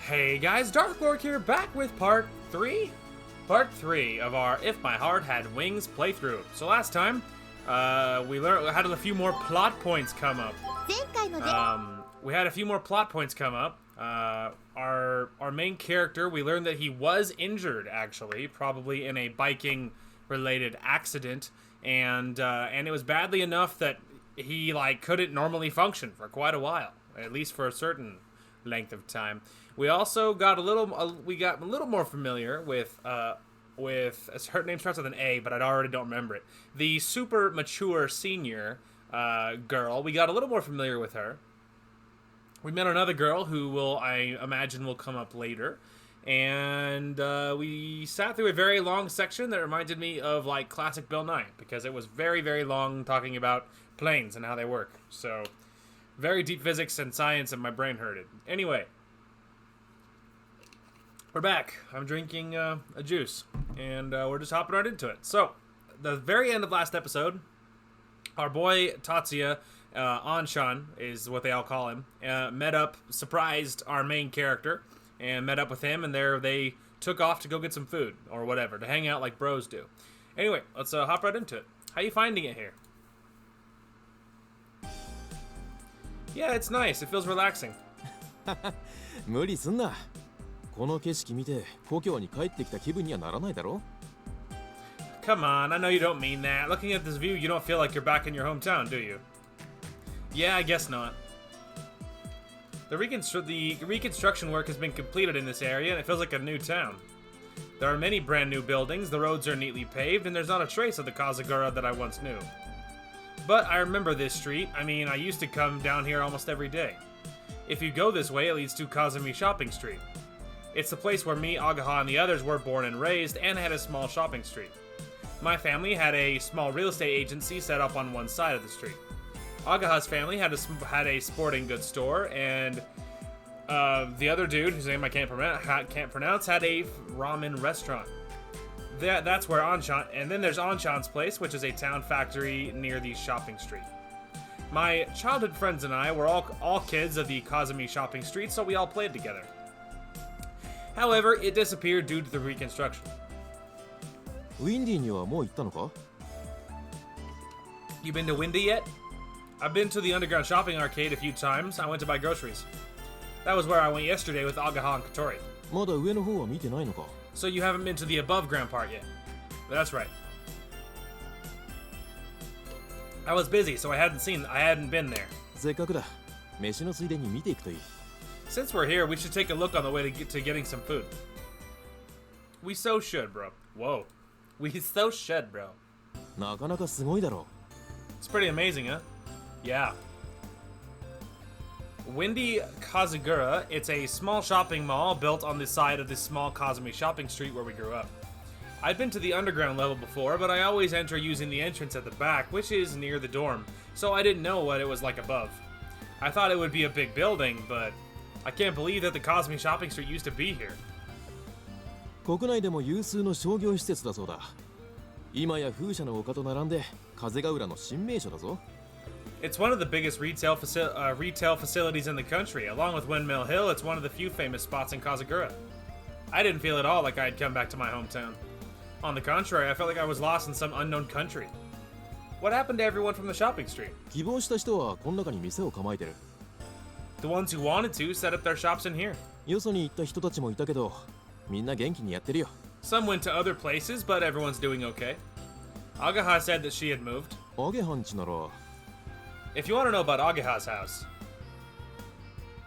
Hey guys, Darth Lord here, back with part 3? Part 3 of our If My Heart Had Wings playthrough. So last time, we had a few more plot points come up. We had a few more plot points come up. Our main character, we learned that he was injured, actually, probably in a biking-related accident, and it was badly enough that he couldn't normally function for quite a while, at least for a certain length of time. We also got a little more familiar with her name starts with an A, but I already don't remember it. The super mature senior girl. We got a little more familiar with her. We met another girl who I imagine will come up later, and we sat through a very long section that reminded me of classic Bill Nye, because it was very, very long, talking about planes and how they work. So very deep physics and science, and my brain hurted. Anyway, we're back. I'm drinking a juice, and we're just hopping right into it. So, the very end of last episode, our boy Tatsuya, Anshan is what they all call him, surprised our main character, and met up with him, and they took off to go get some food, or whatever, to hang out like bros do. Anyway, let's hop right into it. How you finding it here? Yeah, it's nice. It feels relaxing. 無理すんな。この景色見て故郷に帰ってきた気分にはならないだろ? Come on, I know you don't mean that. Looking at this view, you don't feel like you're back in your hometown, do you? Yeah, I guess not. The reconstruction work has been completed in this area, and it feels like a new town. There are many brand new buildings, the roads are neatly paved, and there's not a trace of the Kazagura that I once knew. But I remember this street. I mean, I used to come down here almost every day. If you go this way, it leads to Kazumi Shopping Street. It's the place where me, Ageha, and the others were born and raised, and had a small shopping street. My family had a small real estate agency set up on one side of the street. Ageha's family had a sporting goods store, and the other dude, whose name I can't pronounce, had a ramen restaurant. That's where Anshan, and then there's Anshan's place, which is a town factory near the shopping street. My childhood friends and I were all kids of the Kazumi shopping street, so we all played together. However, it disappeared due to the reconstruction. Windy にはもう行ったのか? You been to Windy yet? I've been to the underground shopping arcade a few times. I went to buy groceries. That was where I went yesterday with Ageha and Kotori. まだ上の方は見てないのか? So you haven't been to the above ground part yet? That's right. I was busy, so I hadn't been there. せっかくだ。飯のついでに見ていくといい。Since we're here, we should take a look on the way to getting some food. We so should, bro. Whoa. We so should, bro. なかなかすごいだろ. It's pretty amazing, huh? Yeah. Windy Kazagura, it's a small shopping mall built on the side of this small Kazumi shopping street where we grew up. I'd been to the underground level before, but I always enter using the entrance at the back, which is near the dorm, so I didn't know what it was like above. I thought it would be a big building, but I can't believe that the Kazumi shopping street used to be here. 国内でも有数の商業施設だそうだ。今や風車の丘と並んで風が浦の新名所だぞ。It's one of the biggest retail facilities in the country. Along with Windmill Hill, it's one of the few famous spots in Kazagura. I didn't feel at all like I had come back to my hometown. On the contrary, I felt like I was lost in some unknown country. What happened to everyone from the shopping street? 希望した人はこの中に店を構えてる。The ones who wanted to set up their shops in here. よそに行った人たちもいたけど、みんな元気にやってるよ。Some went to other places, but everyone's doing okay. Ageha said that she had moved. アゲハんちなら。If you want to know about Ageha's house.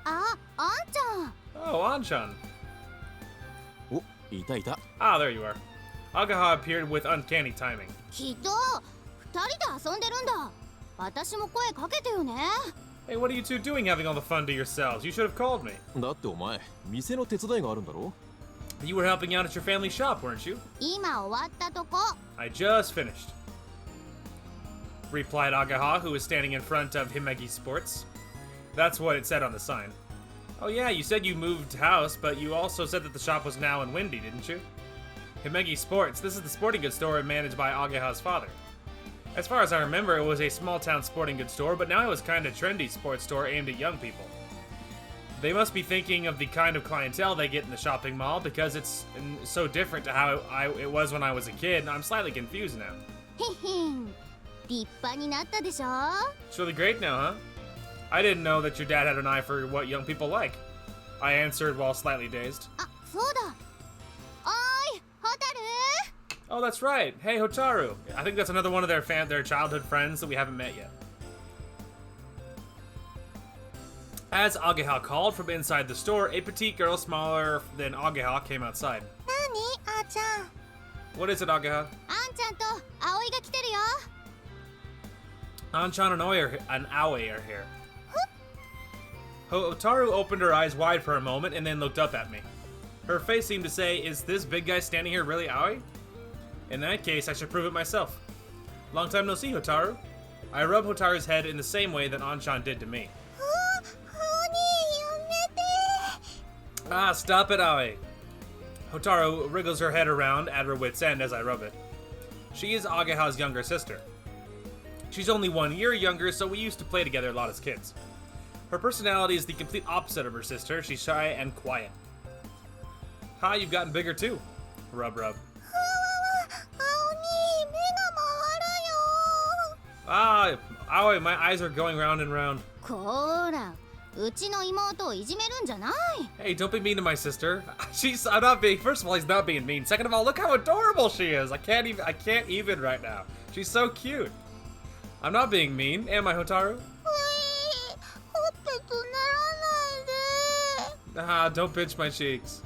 Anshan. Oh, Anshan. お、いたいた。Ah, there you are. Ageha appeared with uncanny timing. きっと二人で遊んでるんだ。私も声かけてよね。Hey, what are you two doing having all the fun to yourselves? You should have called me. だってお前、店の手伝いがあるんだろ? You were helping out at your family shop, weren't you? 今終わったとこ。I just finished. Replied Ageha, who was standing in front of Himegi Sports. That's what it said on the sign. Oh yeah, you said you moved house, but you also said that the shop was now in Windy, didn't you? Himegi Sports, this is the sporting goods store managed by Ageha's father. As far as I remember, it was a small-town sporting goods store, but now it was kind of trendy sports store aimed at young people. They must be thinking of the kind of clientele they get in the shopping mall because it's so different to how it was when I was a kid. I'm slightly confused now. へへん立派になったでしょ It's really great now, huh? I didn't know that your dad had an eye for what young people like. I answered while slightly dazed. あ、そうだおーいホタル Oh, that's right. Hey, Hotaru. I think that's another one of their childhood friends that we haven't met yet. As Ageha called from inside the store, a petite girl smaller than Ageha came outside. 何あーちゃん What is it, Ageha? あんちゃんと葵が来てるよ Anchan and Aoi are here. Hotaru opened her eyes wide for a moment and then looked up at me. Her face seemed to say, is this big guy standing here really Aoi? In that case, I should prove it myself. Long time no see, Hotaru. I rubbed Hotaru's head in the same way that Anchan did to me. Ah, stop it, Aoi. Hotaru wriggles her head around at her wit's end as I rub it. She is Ageha's younger sister. She's only 1 year younger, so we used to play together a lot as kids. Her personality is the complete opposite of her sister. She's shy and quiet. Ha, you've gotten bigger too. Rub, rub. Ah, Aoi, my eyes are going round and round. こーらうちの妹をいじめるんじゃない Hey, don't be mean to my sister. I'm not being, first of all, he's not being mean. Second of all, look how adorable she is. I can't even right now. She's so cute. I'm not being mean, am I, Hotaru? ほっぺとならないで Ah, don't pinch my cheeks.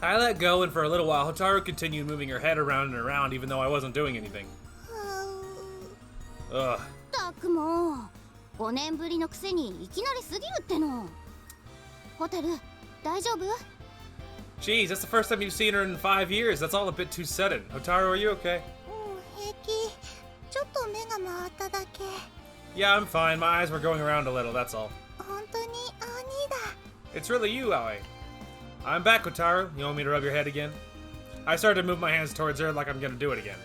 I let go, and for a little while, Hotaru continued moving her head around and around, even though I wasn't doing anything. Ugh. ったくもう5年ぶりのくせにいきなりすぎるってのホタル大丈夫 Jeez, that's the first time you've seen her in 5 years. That's all a bit too sudden. Hotaru, are you okay? 平気ちょっと目が回っただけ Yeah, I'm fine. My eyes were going around a little, that's all. 本当に兄だ It's really you, Aoi. I'm back, Hotaru. You want me to rub your head again? I started to move my hands towards her like I'm gonna do it again.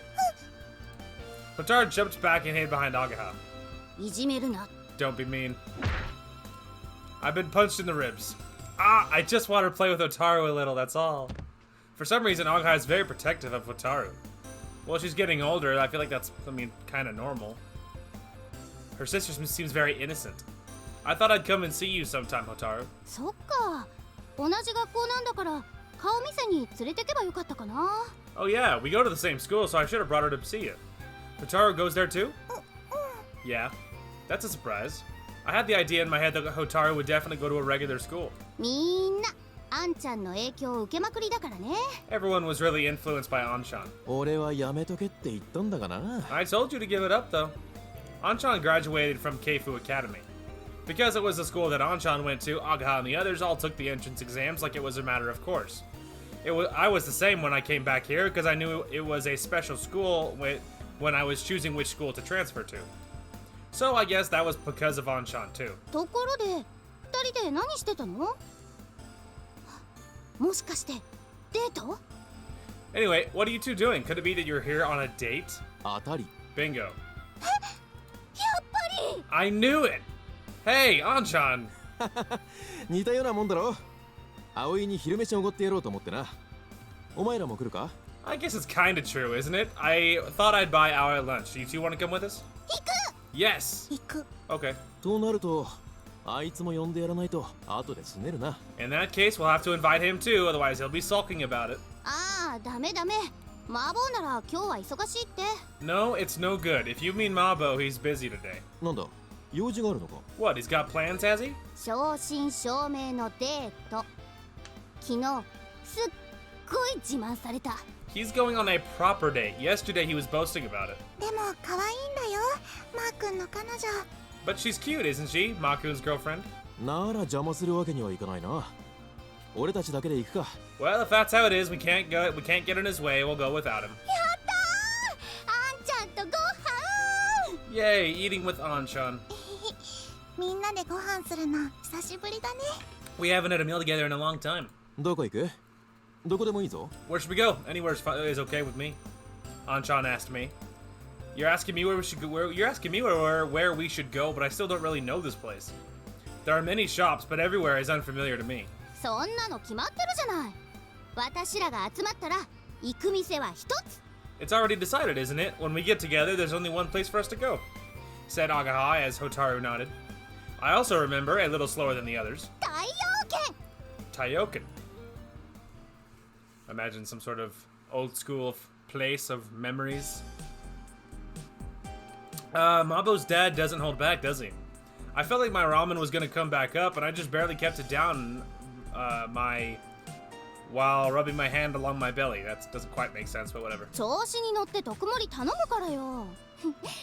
Hotaru jumped back and hid behind Ageha. いじめるな Don't be mean. I've been punched in the ribs. Ah, I just want to play with Hotaru a little, that's all. For some reason, Ageha is very protective of Hotaru. Well, she's getting older. I feel like that's, kind of normal. Her sister seems very innocent. I thought I'd come and see you sometime, Hotaru. そっか同じ学校なんだから顔見せに連れてけばよかったかな Oh yeah, we go to the same school, so I should have brought her to see you. Hotaru goes there too? Yeah, that's a surprise. I had the idea in my head that Hotaru would definitely go to a regular school. みんなあんちゃんの影響を受けまくりだからね Everyone was really influenced by Anshan. 俺はやめとけって言ったんだがな I told you to give it up, though. Anshan graduated from Keifu Academy. Because it was the school that Anshan went to, Ageha and the others all took the entrance exams like it was a matter of course. I was the same when I came back here because I knew it was a special school when I was choosing which school to transfer to. So I guess that was because of Anshan too. ところで2人で何してたのもしかしてデート Anyway, what are you two doing? Could it be that you're here on a date? 当たり Bingo. やっぱり I knew it! Hey, Anshan! 似たようなもんだろ葵に昼飯おごってやろうと思ってなお前らも来るか I guess it's kinda true, isn't it? I thought I'd buy Aoi lunch. Do you two want to come with us? 行く Yes! 行く Okay. となるとあいつも呼んでやらないと後ですねるな In that case, we'll have to invite him too, otherwise he'll be sulking about it. ああダメダメ麻婆なら今日は忙しいって No, it's no good. If you mean Mabo, he's busy today. なんだ用事があるのか What, he's got plans, has he? 正真正銘のデート昨日すっごい自慢された He's going on a proper date. Yesterday he was boasting about it. でも可愛いんだよマー君の彼女 But she's cute, isn't she? Makun's girlfriend? なら邪魔するわけにはいかないな俺たちだけで行くか Well, if that's how it is, we can't get in his way, we'll go without him. やったーあんちゃんとご飯 Yay, eating with Anshan. みんなでご飯するの久しぶりだね We haven't had a meal together in a long time. どこ行くどこでもいいぞ Where should we go? Anywhere is okay with me. Anshan asked me. You're asking me where we should go. You're asking me where we should go, but I still don't really know this place. There are many shops, but everywhere is unfamiliar to me. そんなの決まってるじゃない。私らが集まったら行く店は一つ。 It's already decided, isn't it? When we get together, there's only one place for us to go, said Ageha as Hotaru nodded. I also remember, a little slower than the others, 太陽圏 Taioken. Imagine some sort of old school place of memories. Mabo's dad doesn't hold back, does he? I felt like my ramen was gonna come back up, and I just barely kept it down while rubbing my hand along my belly. That doesn't quite make sense, but whatever. 調子に乗って特盛り頼むからよ。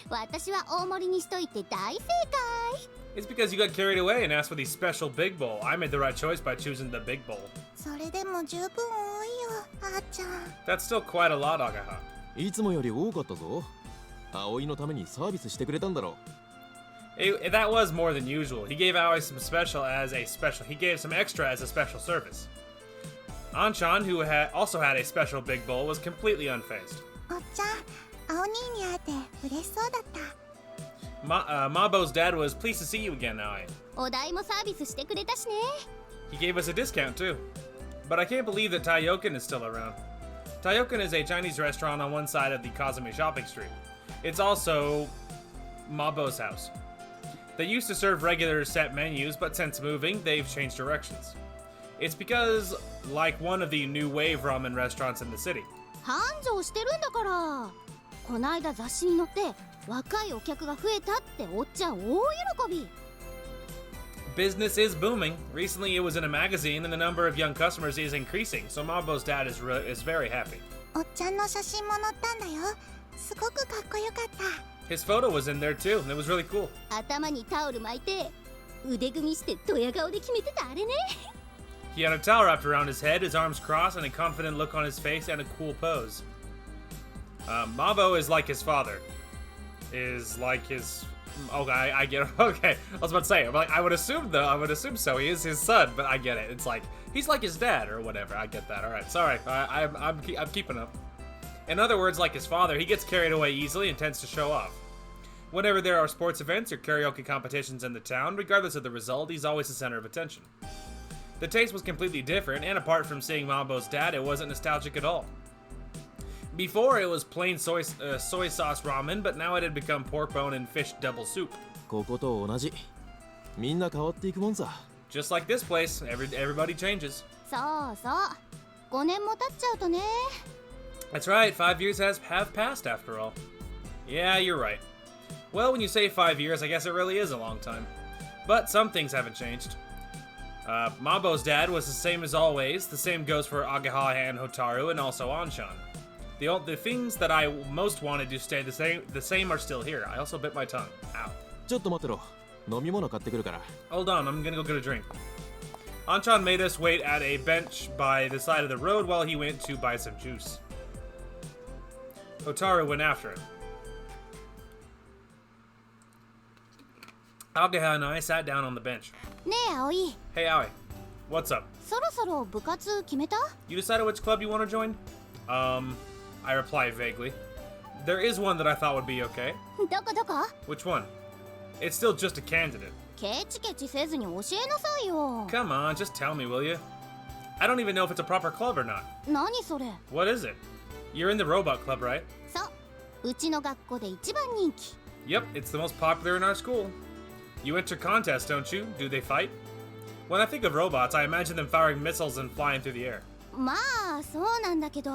私は大盛りにしといて大正解。 It's because you got carried away and asked for the special big bowl. I made the right choice by choosing the big bowl. それでも十分多いよ、あーちゃん。 That's still quite a lot, Ageha. いつもより多かったぞ。葵のためにサービスしてくれたんだろう。That was more than usual. He gave Aoi some He gave some extra as a special service. Anchan, who also had a special big bowl, was completely unfazed. おっちゃん、青兄に会えて嬉しそうだった。 Mabo's dad was pleased to see you again, Aoi. お代もサービスしてくれたしね。 He gave us a discount too. But I can't believe that Taioken is still around. Taioken is a Chinese restaurant on one side of the Kazumi shopping street. It's also Mabo's house. They used to serve regular set menus, but since moving, they've changed directions. It's because, like one of the new wave ramen restaurants in the city. 繁盛してるんだから。こないだ雑誌に載って若いお客が増えたっておっちゃん大喜び。 Business is booming. Recently, it was in a magazine, and the number of young customers is increasing. So Mabo's dad is very happy. おっちゃんの写真も載ったんだよ。すごくかっこよかった。 His photo was in there too, and it was really cool. 頭にタオル巻いて腕組みしてドヤ顔で決めてたあれね。 He had a towel wrapped around his head, his arms crossed, and a confident look on his face, and a cool pose. Mabo is like his father. Is like his... Okay, I get it. Okay, I was about to say, I would assume so. He is his son, but I get it. It's like, he's like his dad or whatever. I get that. All right, sorry. I'm keeping up. In other words, like his father, he gets carried away easily and tends to show off. Whenever there are sports events or karaoke competitions in the town, regardless of the result, he's always the center of attention. The taste was completely different, and apart from seeing Mabo's dad, it wasn't nostalgic at all. Before, it was plain soy sauce ramen, but now it had become pork bone and fish double soup. ここと同じ。みんな変わっていくもんさ。Just like this place, everybody changes. そうそう。5年も経っちゃうとね。 That's right, 5 years have passed after all. Yeah, you're right. Well, when you say 5 years, I guess it really is a long time. But some things haven't changed. Mabo's dad was the same as always. The same goes for Ageha and Hotaru, and also Anshan. The things that I most wanted to stay the same are still here. I also bit my tongue. Ow. ちょっと待ってろ。飲み物買ってくるから。Hold on, I'm gonna go get a drink. Anshan made us wait at a bench by the side of the road while he went to buy some juice. Hotaru went after him. Ageha and I sat down on the bench. ねえ葵。 Hey, Aoi. What's up? そろそろ部活決めた？ You decided which club you want to join? I replied vaguely. There is one that I thought would be okay. どこどこ？ Which one? It's still just a candidate. ケチケチせずに教えなさいよ。 Come on, just tell me, will you? I don't even know if it's a proper club or not. 何それ？ What is it? You're in the robot club, right? そう。うちの学校で一番人気。 Yep, it's the most popular in our school. You enter contests, don't you? Do they fight? When I think of robots, I imagine them firing missiles and flying through the air. まあそうなんだけど、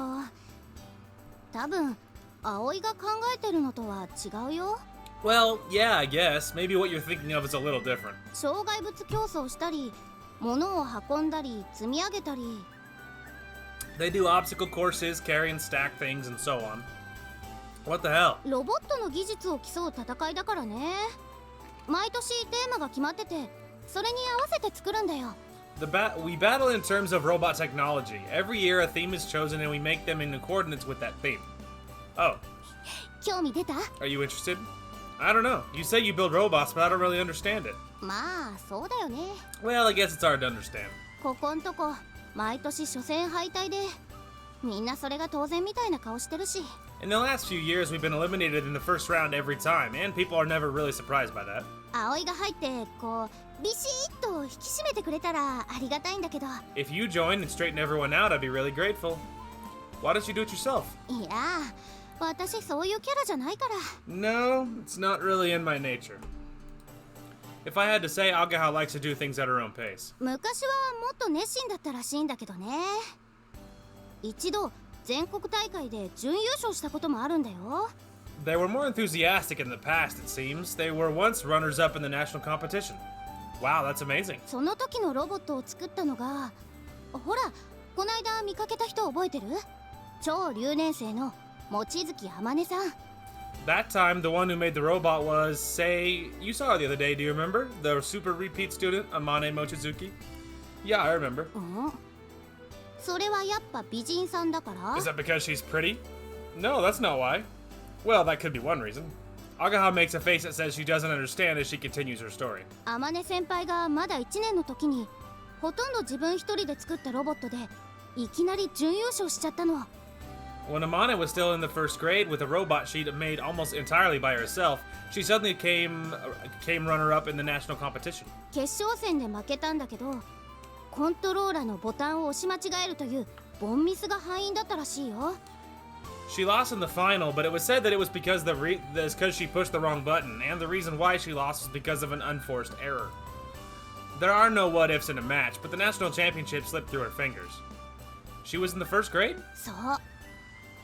多分葵が考えてるのとは違うよ。 Well, yeah, I guess. Maybe what you're thinking of is a little different. 障害物競争したり、物を運んだり、積み上げたり。 They do obstacle courses, carry and stack things, and so on. What the hell? ロボットの技術を競う戦いだからね。毎年テーマが決まってて、それに合わせて作るんだよ。 We battle in terms of robot technology. Every year a theme is chosen and we make them in accordance with that theme. Oh. 興味出た？ Are you interested? I don't know. You say you build robots, but I don't really understand it. まあそうだよね。 Well, I guess it's hard to understand. ここんとこ毎年初戦敗退で、みんなそれが当然みたいな顔してるし。 In the last few years, we've been eliminated in the first round every time, and people are never really surprised by that. 葵が入ってこうビシッと引き締めてくれたらありがたいんだけど。 If you join and straighten everyone out, I'd be really grateful. Why don't you do it yourself? いや私そういうキャラじゃないから。 No, it's not really in my nature. If I had to say, Ageha likes to do things at her own pace. 昔はもっと熱心だったらしいんだけどね。一度全国大会で準優勝したこともあるんだよ。 They were more enthusiastic in the past, it seems. They were once runners-up in the national competition. Wow, that's amazing. その時のロボットを作ったのが、ほらこないだ見かけた人覚えてる？超留年生の望月あまねさん。 That time, the one who made the robot was, say, you saw her the other day, do you remember? The super repeat student, Amane Mochizuki? Yeah, I remember. それはやっぱ美人さんだから？ Is that because she's pretty? No, that's not why. Well, that could be one reason. Ageha makes a face that says she doesn't understand as she continues her story. あまね先輩がまだ1年の時にほとんど自分一人で作ったロボットでいきなり準優勝しちゃったの。 When Amane was still in the first grade with a robot she'd made almost entirely by herself, she suddenly came runner-up in the national competition. 決勝戦で負けたんだけど、コントローラーのボタンを押し間違えるというボンミスが敗因だったらしいよ。 She lost in the final, but it was said that it was because she pushed the wrong button, and the reason why she lost was because of an unforced error. There are no what-ifs in a match, but the national championship slipped through her fingers. She was in the first grade? そう。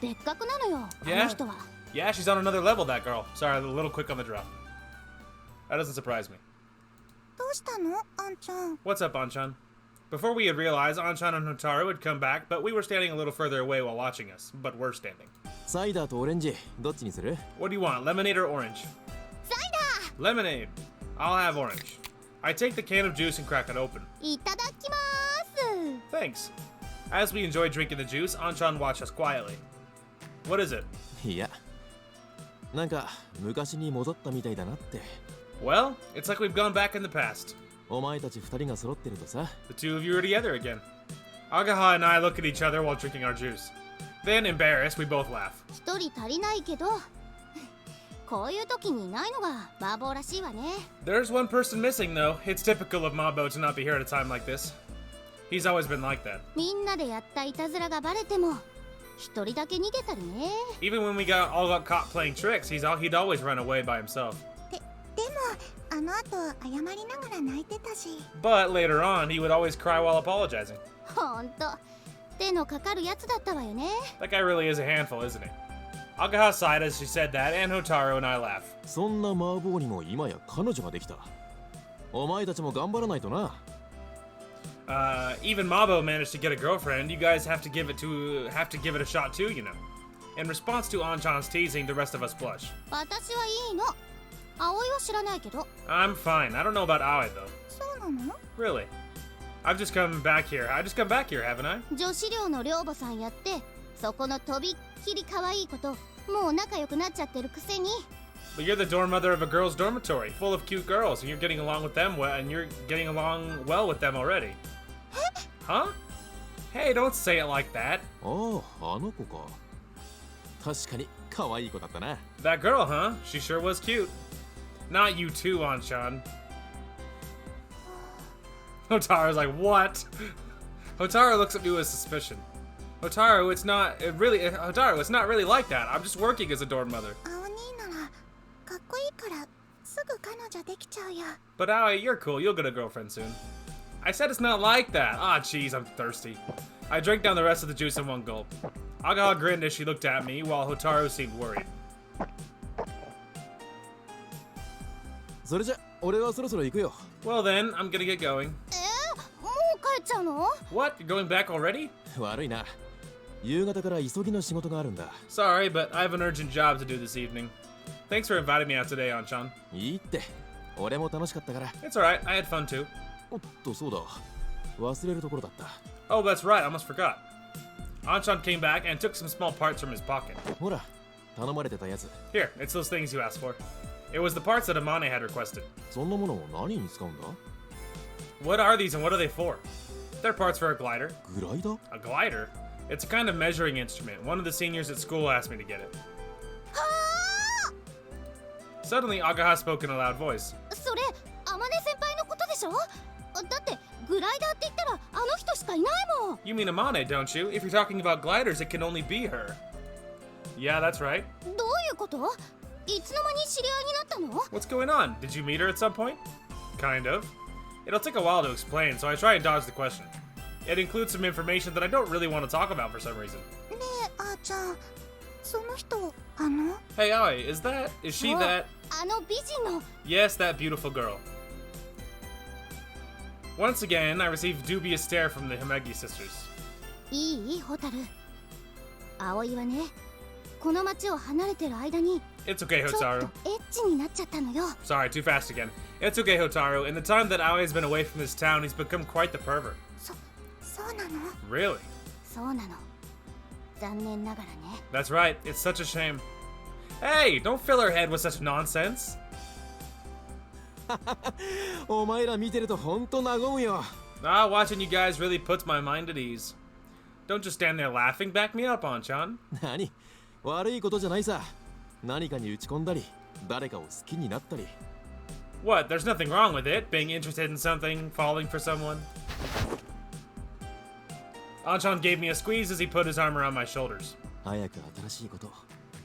でっかくなのよ、あの人は。 Yeah, she's on another level, that girl. Sorry, a little quick on the draw. That doesn't surprise me. どうしたの、あんちゃん。 What's up, Anchan? Before we had realized, Anchan and Hotaru had come back, but we were standing a little further away while watching us. But we're standing. サイダーとオレンジどっちにする？ What do you want, lemonade or orange? サイダ Lemonade. I'll have orange. I take the can of juice and crack it open. ーいただきまーす。 Thanks. As we enjoyed drinking the juice, Anchan watched us quietly. What is it? いやなんか昔に戻ったみたいだなって。 Well, it's like we've gone back in the past. お前たち二人が揃ってるとさ。 The two of you are together again. Ageha and I look at each other while drinking our juice. Then, embarrassed, we both laugh. 一人足りないけど、こういう時にいないのが麻婆らしいわね。 There's one person missing, though. It's typical of Mabo to not be here at a time like this. He's always been like that. みんなでやったいたずらがバレても一人だけ逃げたりね。 Even when we all got caught playing tricks, he'd always run away by himself. でもあの後謝りながら泣いてたし。 But later on, he would always cry while apologizing. ほんと手のかかるやつだったわよね。 That guy really is a handful, isn't he? Ageha sighed as she said that, and Hotaru and I laugh. そんな麻婆にも今や彼女ができた。お前たちも頑張らないとな。Even Mabo managed to get a girlfriend. You guys have to give it a shot too, you know. In response to Anchan's teasing, the rest of us blush. 私はいいの。葵は知らないけど。 I'm fine. I don't know about Aoi though. そうなの？ Really? I've just come back here. Haven't I? 女子寮の寮母さんやってそこのとびっきり可愛い子ともう仲良くなっちゃってるくせに。 But you're the dorm mother of a girls' dormitory full of cute girls, and you're getting along with them well with them already. Huh? Hey, don't say it like that. ああ、あの子か。確かに可愛い子だったな。 That girl, huh? She sure was cute. Not you too, Anchan. Hotaru's like, what? Hotaru looks at me with suspicion. Hotaru, it's not really like that. I'm just working as a dorm mother. 青兄ならかっこいいからすぐ彼女できちゃうよ。 But Aoi, you're cool. You'll get a girlfriend soon. I said it's not like that. Ah, jeez, I'm thirsty. I drank down the rest of the juice in one gulp. Ageha grinned as she looked at me, while Hotaru seemed worried. それじゃ俺はそろそろ行くよ。 Well then, I'm gonna get going. もう帰っちゃうの？ What? You're going back already? 悪いな。夕方から急ぎの仕事があるんだ。 Sorry, but I have an urgent job to do this evening. Thanks for inviting me out today, Anchan. いいって。俺も楽しかったから。 It's alright, I had fun too. おっとそうだ。忘れるところだった。 Oh, that's right, I almost forgot. Anchan came back and took some small parts from his pocket. ほら、頼まれてたやつ。 Here, it's those things you asked for. It was the parts that Amane had requested. そんなものを何に使うんだ？ What are these and what are they for? They're parts for a glider. グライダー？ A glider? It's a kind of measuring instrument. One of the seniors at school asked me to get it. Suddenly, Ageha spoke in a loud voice. そそれ天音先輩のことでしょ。だってグライダーって言ったらあの人しかいないもん。 You mean Amane, don't you? If you're talking about gliders, it can only be her. Yeah, that's right. どういうこと？いつの間に知り合いになったの？ What's going on? Did you meet her at some point? Kind of. It'll take a while to explain, so I try and dodge the question. It includes some information that I don't really want to talk about for some reason. ねえ、あーちゃん、その人、Hey, Aoi, is she that? あの美人の。 Yes, that beautiful girl. Once again, I received dubious stare from the Himegi sisters. いいホタル。葵はね、この町を離れてる間に It's okay, ちょっ Hotaru. とエッチになっちゃったのよ。 Sorry, too fast again. It's okay, Hotaru. In the time that Aoi has been away from this town, he's become quite the pervert. そうなの？ Really? そうなの。残念ながらね。 That's right. It's such a shame. Hey, don't fill her head with such nonsense. お前ら見てるとほんと和むよ。 Ah, watching you guys really puts my mind at ease. Don't just stand there laughing. Back me up, Anchan. 何？悪いことじゃないさ。何かに打ち込んだり、誰かを好きになったり。 What? There's nothing wrong with it. Being interested in something, falling for someone. Anchan gave me a squeeze as he put his arm around my shoulders. 早く新しいこと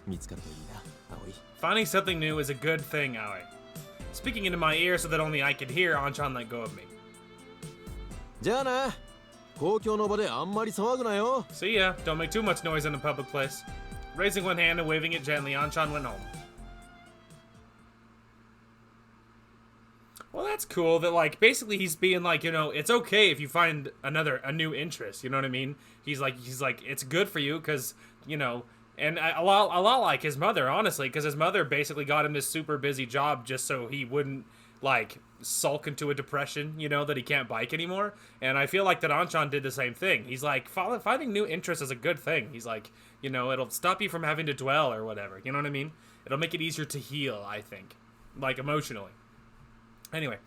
見つかるといいな、葵。 Finding something new is a good thing, Aoi. Speaking into my ear so that only I could hear, Anchan let go of me. じゃあな。公共の場であんまり騒ぐなよ。 See ya. Don't make too much noise in a public place. Raising one hand and waving it gently, Anchan went home. Well, that's cool that, like, basically he's being like, you know, it's okay if you find a new interest, you know what I mean? He's like, it's good for you because, you know, and a lot like his mother, honestly, because his mother basically got him this super busy job just so he wouldn't, like, sulk into a depression, you know, that he can't bike anymore. And I feel like that Anchan did the same thing. He's like, finding new interests is a good thing. He's like, you know, it'll stop you from having to dwell or whatever, you know what I mean? It'll make it easier to heal, I think, like, emotionally. Anyway,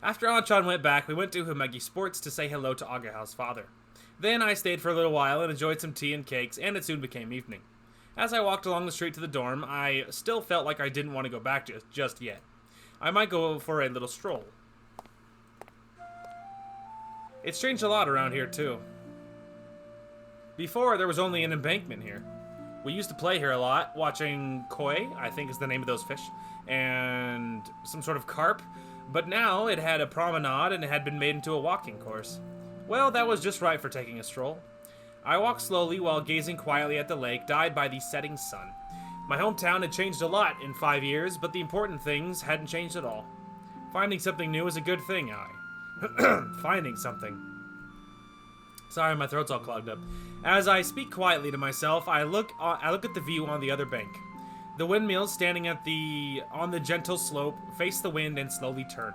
after Anchan went back, we went to Himegi Sports to say hello to Ageha's father. Then I stayed for a little while and enjoyed some tea and cakes, and it soon became evening. As I walked along the street to the dorm, I still felt like I didn't want to go back just yet. I might go for a little stroll. It's changed a lot around here, too. Before, there was only an embankment here. We used to play here a lot, watching koi, I think is the name of those fish, and some sort of carp. But now it had a promenade and it had been made into a walking course. Well, that was just right for taking a stroll. I walked slowly while gazing quietly at the lake dyed by the setting sun. My hometown had changed a lot in 5 years, but the important things hadn't changed at all. Finding something new is a good thing, Finding something. Sorry, my throat's all clogged up. As I speak quietly to myself, I look at the view on the other bank. The windmills standing on the gentle slope face the wind and slowly turn.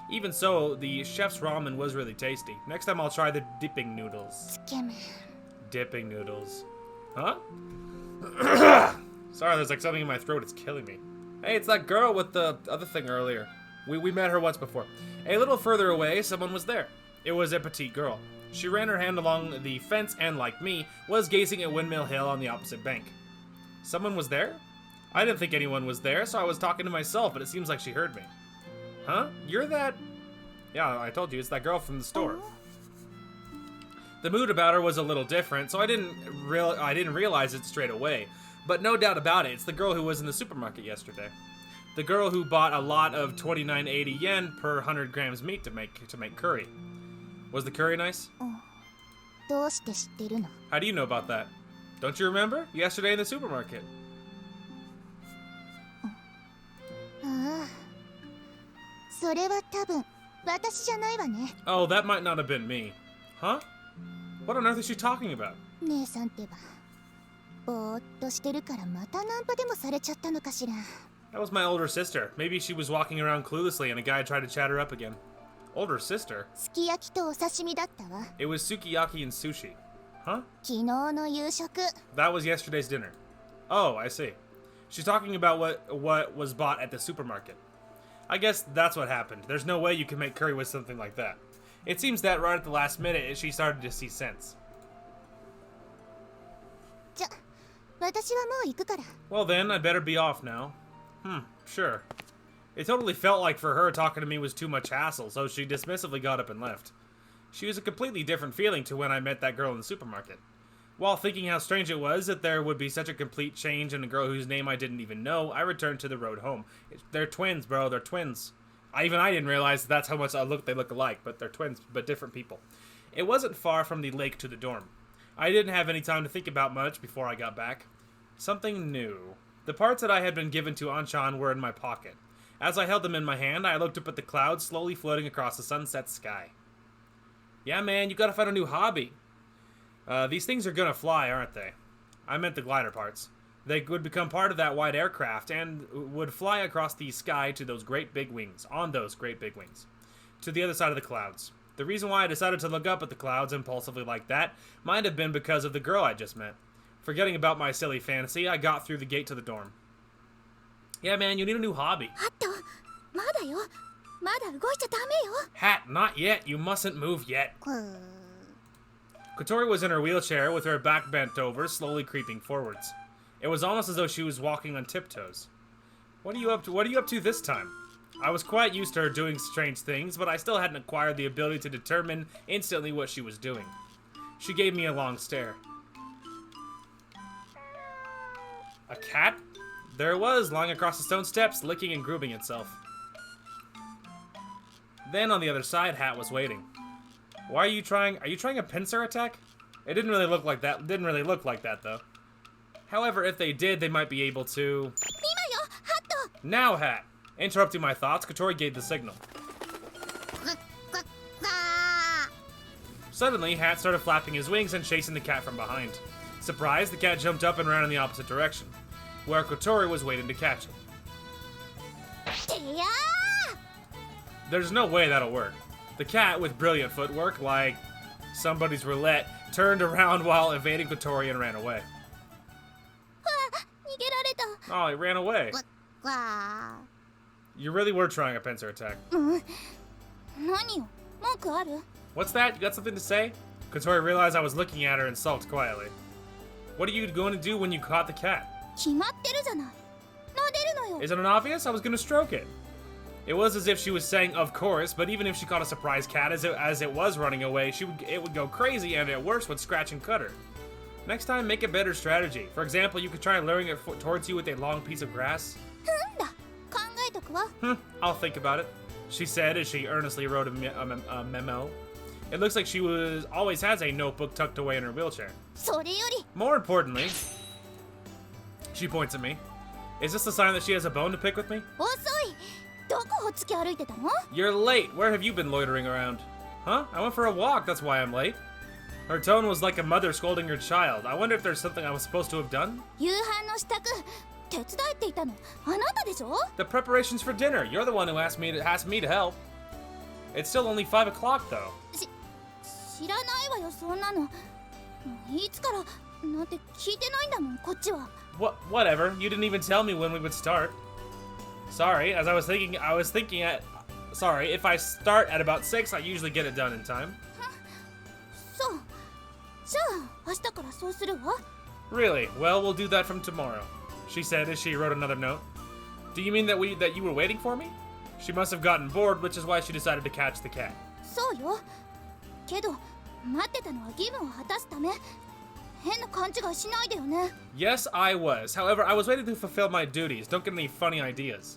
Even so, the chef's ramen was really tasty. Next time I'll try the dipping noodles. Dipping noodles. Huh? Sorry, there's like something in my throat. It's killing me. Hey, it's that girl with the other thing earlier. We met her once before. A little further away, someone was there. It was a petite girl. She ran her hand along the fence and, like me, was gazing at Windmill Hill on the opposite bank. Someone was there? I didn't think anyone was there, so I was talking to myself, but it seems like she heard me. Huh? You're that... Yeah, I told you, it's that girl from the store. The mood about her was a little different, so I didn't realize it straight away. But no doubt about it, it's the girl who was in the supermarket yesterday. The girl who bought a lot of 29.80 yen per 100 grams meat to make curry. Was the curry nice? How do you know about that? Don't you remember? Yesterday in the supermarket. Oh, that might not have been me. Huh? What on earth is she talking about? That was my older sister. Maybe she was walking around cluelessly and a guy tried to chat her up again. Older sister? It was sukiyaki and sushi. Huh? That was yesterday's dinner. Oh, I see. She's talking about what was bought at the supermarket. I guess that's what happened. There's no way you can make curry with something like that. It seems that right at the last minute, she started to see sense. Well then, I'd better be off now. Sure. It totally felt like for her talking to me was too much hassle, so she dismissively got up and left. She was a completely different feeling to when I met that girl in the supermarket. While thinking how strange it was that there would be such a complete change in a girl whose name I didn't even know, I returned to the road home. They're twins, bro. They're twins. I didn't realize that's how much they look alike, but they're twins, but different people. It wasn't far from the lake to the dorm. I didn't have any time to think about much before I got back. Something new. The parts that I had been given to Anchan were in my pocket. As I held them in my hand, I looked up at the clouds slowly floating across the sunset sky. Yeah, man, you gotta find a new hobby. These things are gonna fly, aren't they? I meant the glider parts. They would become part of that white aircraft and would fly across the sky to those great big wings, on those great big wings, to the other side of the clouds. The reason why I decided to look up at the clouds impulsively like that might have been because of the girl I just met. Forgetting about my silly fantasy, I got through the gate to the dorm. Yeah, man, you need a new hobby. Hat, not yet. You mustn't move yet. Kotori was in her wheelchair with her back bent over, slowly creeping forwards. It was almost as though she was walking on tiptoes. What are you up to? What are you up to this time? I was quite used to her doing strange things, but I still hadn't acquired the ability to determine instantly what she was doing. She gave me a long stare. A cat? There it was, lying across the stone steps, licking and grooming itself. Then on the other side, Hat was waiting. Why are you trying a pincer attack? It didn't really look like that, though. However, if they did, they might be able to... Now, Hat! Interrupting my thoughts, Kotori gave the signal. Suddenly, Hat started flapping his wings and chasing the cat from behind. Surprised, the cat jumped up and ran in the opposite direction, where Kotori was waiting to catch him. There's no way that'll work. The cat, with brilliant footwork, like somebody's roulette, turned around while evading Kotori and ran away. Oh, he ran away. You really were trying a pincer attack. What's that? You got something to say? Kotori realized I was looking at her and sulked quietly. What are you going to do when you caught the cat? Isn't it obvious? I was going to stroke it. It was as if she was saying, of course, but even if she caught a surprise cat as it was running away, it would go crazy and at worst would scratch and cut her. Next time, make a better strategy. For example, you could try luring it towards you with a long piece of grass. I'll think about it, she said as she earnestly wrote a memo. It looks like she always has a notebook tucked away in her wheelchair. More importantly, she points at me. Is this a sign that she has a bone to pick with me? You're late. Where have you been loitering around? Huh? I went for a walk, that's why I'm late. Her tone was like a mother scolding her child. I wonder if there's something I was supposed to have done? The preparations for dinner. You're the one who asked me to help. It's still only 5 o'clock, though. Whatever. You didn't even tell me when we would start. Sorry, as I was thinking sorry, if I start at about 6, I usually get it done in time. Really? Well, we'll do that from tomorrow, she said as she wrote another note. Do you mean that you were waiting for me? She must have gotten bored, which is why she decided to catch the cat. Yes, I was. However, I was waiting to fulfill my duties. Don't get any funny ideas.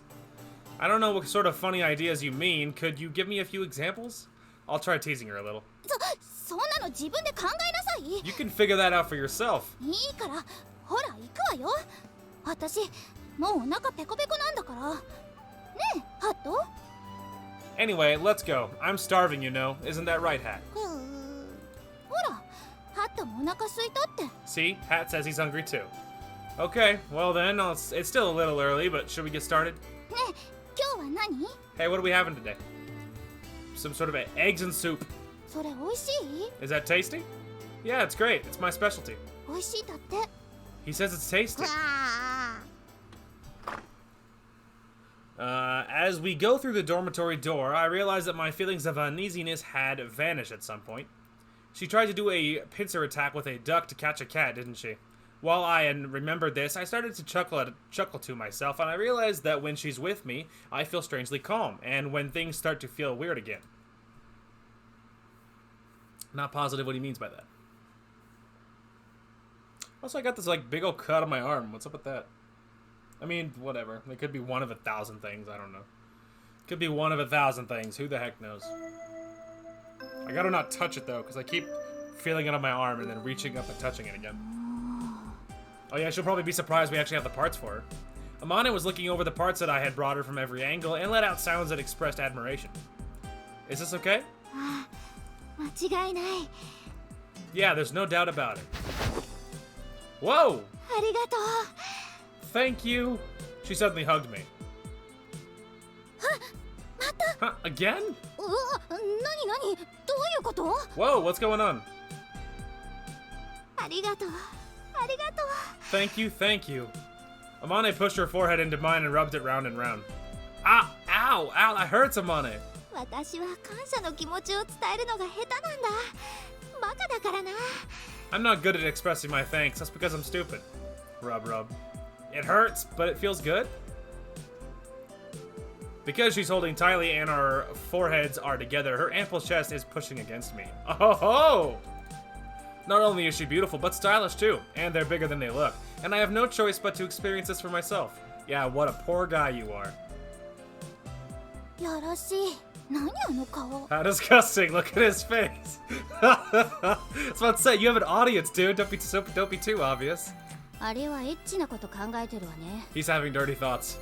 I don't know what sort of funny ideas you mean. Could you give me a few examples? I'll try teasing her a little. You can figure that out for yourself. Anyway, let's go. I'm starving, you know. Isn't that right, Hat? See? Hat says he's hungry too. Okay, well then, it's still a little early, but should we get started? Hey, what are we having today? Some sort of eggs and soup. Is that tasty? Yeah, it's great. It's my specialty. He says it's tasty. As we go through the dormitory door, I realize that my feelings of uneasiness had vanished at some point. She tried to do a pincer attack with a duck to catch a cat, didn't she? While I remembered this, I started to chuckle to myself, and I realized that when she's with me, I feel strangely calm, and when things start to feel weird again. Not positive what he means by that. Also, I got this like big old cut on my arm. What's up with that? I mean, whatever. It could be one of 1,000 things. I don't know. Could be one of 1,000 things. Who the heck knows? I gotta not touch it though, because I keep feeling it on my arm and then reaching up and touching it again. Oh yeah, she'll probably be surprised we actually have the parts for her. Amane was looking over the parts that I had brought her from every angle and let out sounds that expressed admiration. Is this okay? Yeah, there's no doubt about it. Whoa! Thank you! She suddenly hugged me. Huh, again? Whoa, what's going on? Thank you, thank you. Amane pushed her forehead into mine and rubbed it round and round. Ah, ow, ow, that hurts, Amane. I'm not good at expressing my thanks, that's because I'm stupid. Rub, rub. It hurts, but it feels good. Because she's holding tightly and our foreheads are together, her ample chest is pushing against me. Oh ho! Not only is she beautiful, but stylish too, and they're bigger than they look. And I have no choice but to experience this for myself. Yeah, what a poor guy you are. How disgusting, look at his face. I was about to say, you have an audience, dude. Don't be too obvious. He's having dirty thoughts.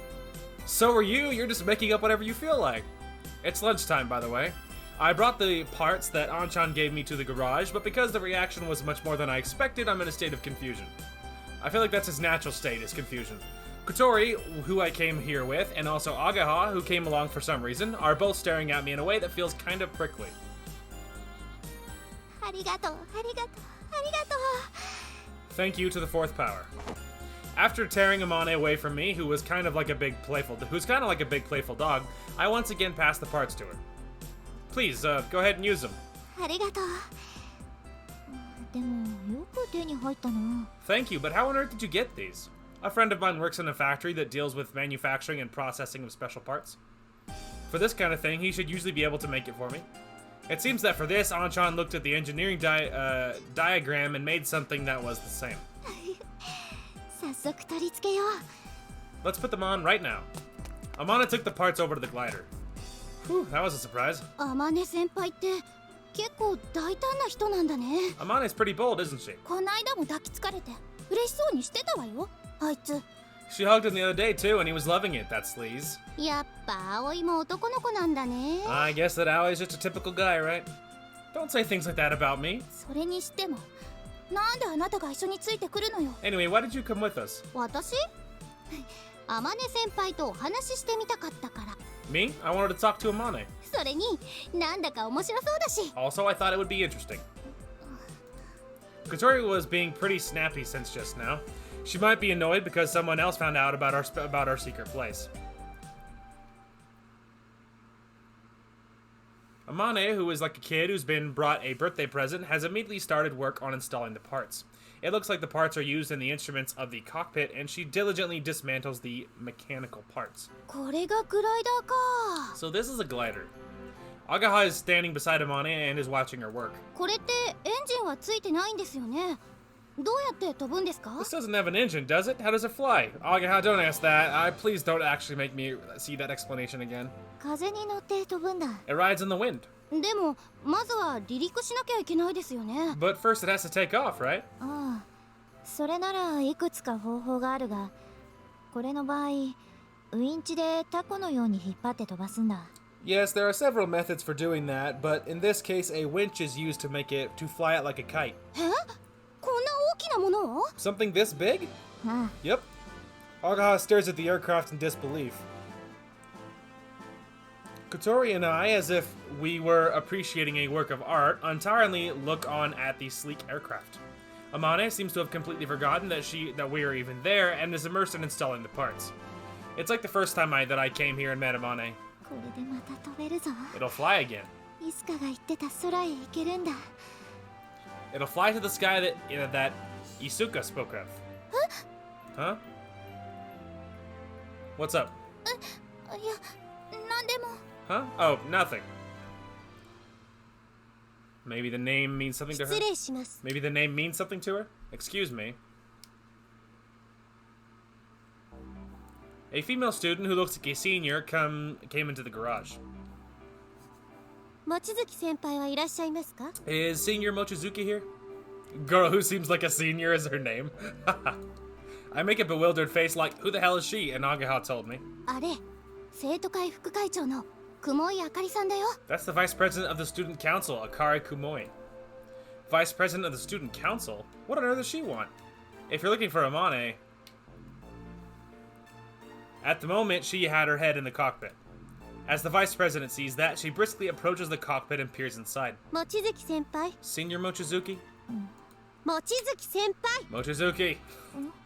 So are you, you're just making up whatever you feel like. It's lunchtime, by the way. I brought the parts that Anchan gave me to the garage, but because the reaction was much more than I expected, I'm in a state of confusion. I feel like that's his natural state, is confusion. Kotori, who I came here with, and also Ageha, who came along for some reason, are both staring at me in a way that feels kind of prickly. Thank you to the fourth power. After tearing Amane away from me, who's kind of like a big playful dog, I once again passed the parts to her. Please, go ahead and use them. Thank you, but how on earth did you get these? A friend of mine works in a factory that deals with manufacturing and processing of special parts. For this kind of thing, he should usually be able to make it for me. It seems that for this, Anchan looked at the engineering diagram and made something that was the same. Let's put them on right now. Amane took the parts over to the glider. Whew, that was a surprise. Amane's pretty bold, isn't she? She hugged him the other day too, and he was loving it, that sleaze. I guess that Aoi's just a typical guy, right? Don't say things like that about me. Anyway, why did you come with us? Me? I wanted to talk to Amane. Also, I thought it would be interesting. Kotori was being pretty snappy since just now. She might be annoyed because someone else found out about our secret place. Amane, who is like a kid who's been brought a birthday present, has immediately started work on installing the parts. It looks like the parts are used in the instruments of the cockpit, and she diligently dismantles the mechanical parts. So this is a glider. Ageha is standing beside Amane and is watching her work. This doesn't have an engine, does it? How does it fly? Ageha, don't ask that. Please don't actually make me see that explanation again. It rides in the wind. But first it has to take off, right? Yes, there are several methods for doing that, but in this case a winch is used to make it to fly it like a kite. Something this big? Yep. Ageha stares at the aircraft in disbelief. Kotori and I, as if we were appreciating a work of art, entirely look on at the sleek aircraft. Amane seems to have completely forgotten that we are even there and is immersed in installing the parts. It's like the first time that I came here and met Amane. It'll fly again. It'll fly to the sky that Isuka spoke of. Huh? What's up? いや、なんでも。 Huh? Oh, nothing. Maybe the name means something to her? 失礼します。 Maybe the name means something to her? Excuse me. A female student who looks like a senior came into the garage. 望月先輩はいらっしゃいますか？ Is Senior Mochizuki here? Girl who seems like a senior is her name. I make a bewildered face like, who the hell is she? And Ageha told me. あれ、生徒会副会長の雲井あかりさんだよ。 That's the vice president of the student council, Akari Kumoi. Vice president of the student council? What on earth does she want? If you're looking for Amane... At the moment, she had her head in the cockpit. As the vice president sees that, she briskly approaches the cockpit and peers inside. 望月先輩。 Senior Mochizuki? 望月先輩。 Mochizuki.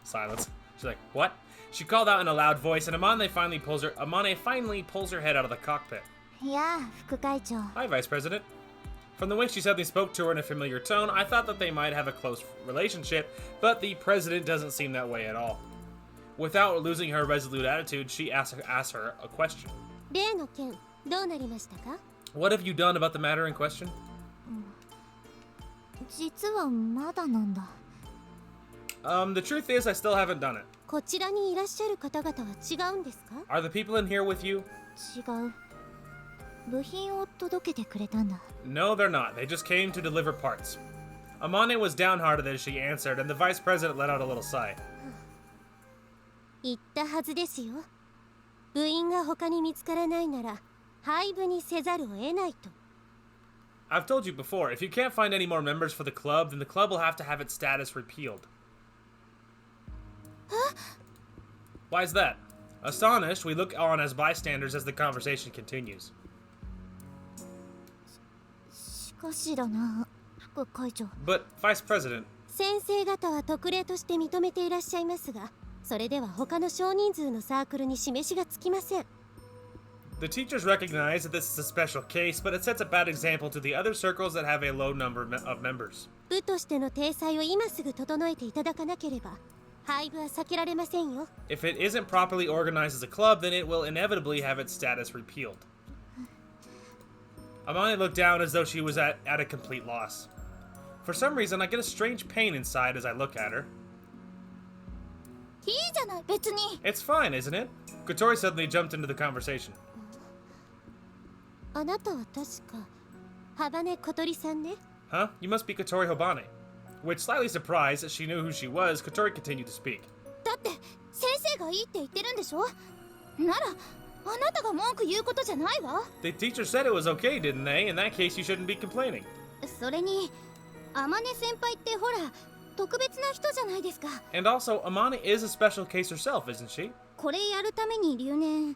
Silence. She's like, what? She called out in a loud voice, and Amane finally pulls her head out of the cockpit. いや、副会長。 Hi, Vice President. From the way she suddenly spoke to her in a familiar tone, I thought that they might have a close relationship, but the president doesn't seem that way at all. Without losing her resolute attitude, she asks her a question. 例の件、どうなりましたか？ What have you done about the matter in question? 実はまだなんだ。The truth is, I still haven't done it. こちらにいらっしゃる方々は違うんですか？ Are the people in here with you? 違う。部品を届けてくれたんだ。 No, they're not. They just came to deliver parts. Amane was downhearted as she answered, and the vice president let out a little sigh. 言ったはずですよ。部員が他に見つからないなら廃部にせざるを得ないと。 I've told you before, if you can't find any more members for the club, then the club will have to have its status repealed. Why is that? Astonished, we look on as bystanders as the conversation continues. しかしだな、副会長。 But, Vice President, 先生方は特例として認めていらっしゃいますが、それでは他の少人数のサークルに示しがつきません。 the teachers recognize that this is a special case, but it sets a bad example to the other circles that have a low number of members. 部としての体裁を今すぐ整えていただかなければ、廃部は避けられませんよ。 If it isn't properly organized as a club, then it will inevitably have its status repealed. Amane looked down as though she was at a complete loss. For some reason, I get a strange pain inside as I look at her. いいじゃない、別に。 It's fine, isn't it? Kotori suddenly jumped into the conversation. あなたは確か、ハバネ小鳥さんね。 Huh? You must be Kotori Hobane. Which, slightly surprised that she knew who she was, Kotori continued to speak. だって先生がいいって言ってるんでしょ。ならあなたが文句言うことじゃないわ。 The teacher said it was okay, didn't they? In that case, you shouldn't be complaining. それに天音先輩ってほら特別な人じゃないですか。 And also, Amane is a special case herself, isn't she? これやるために留年。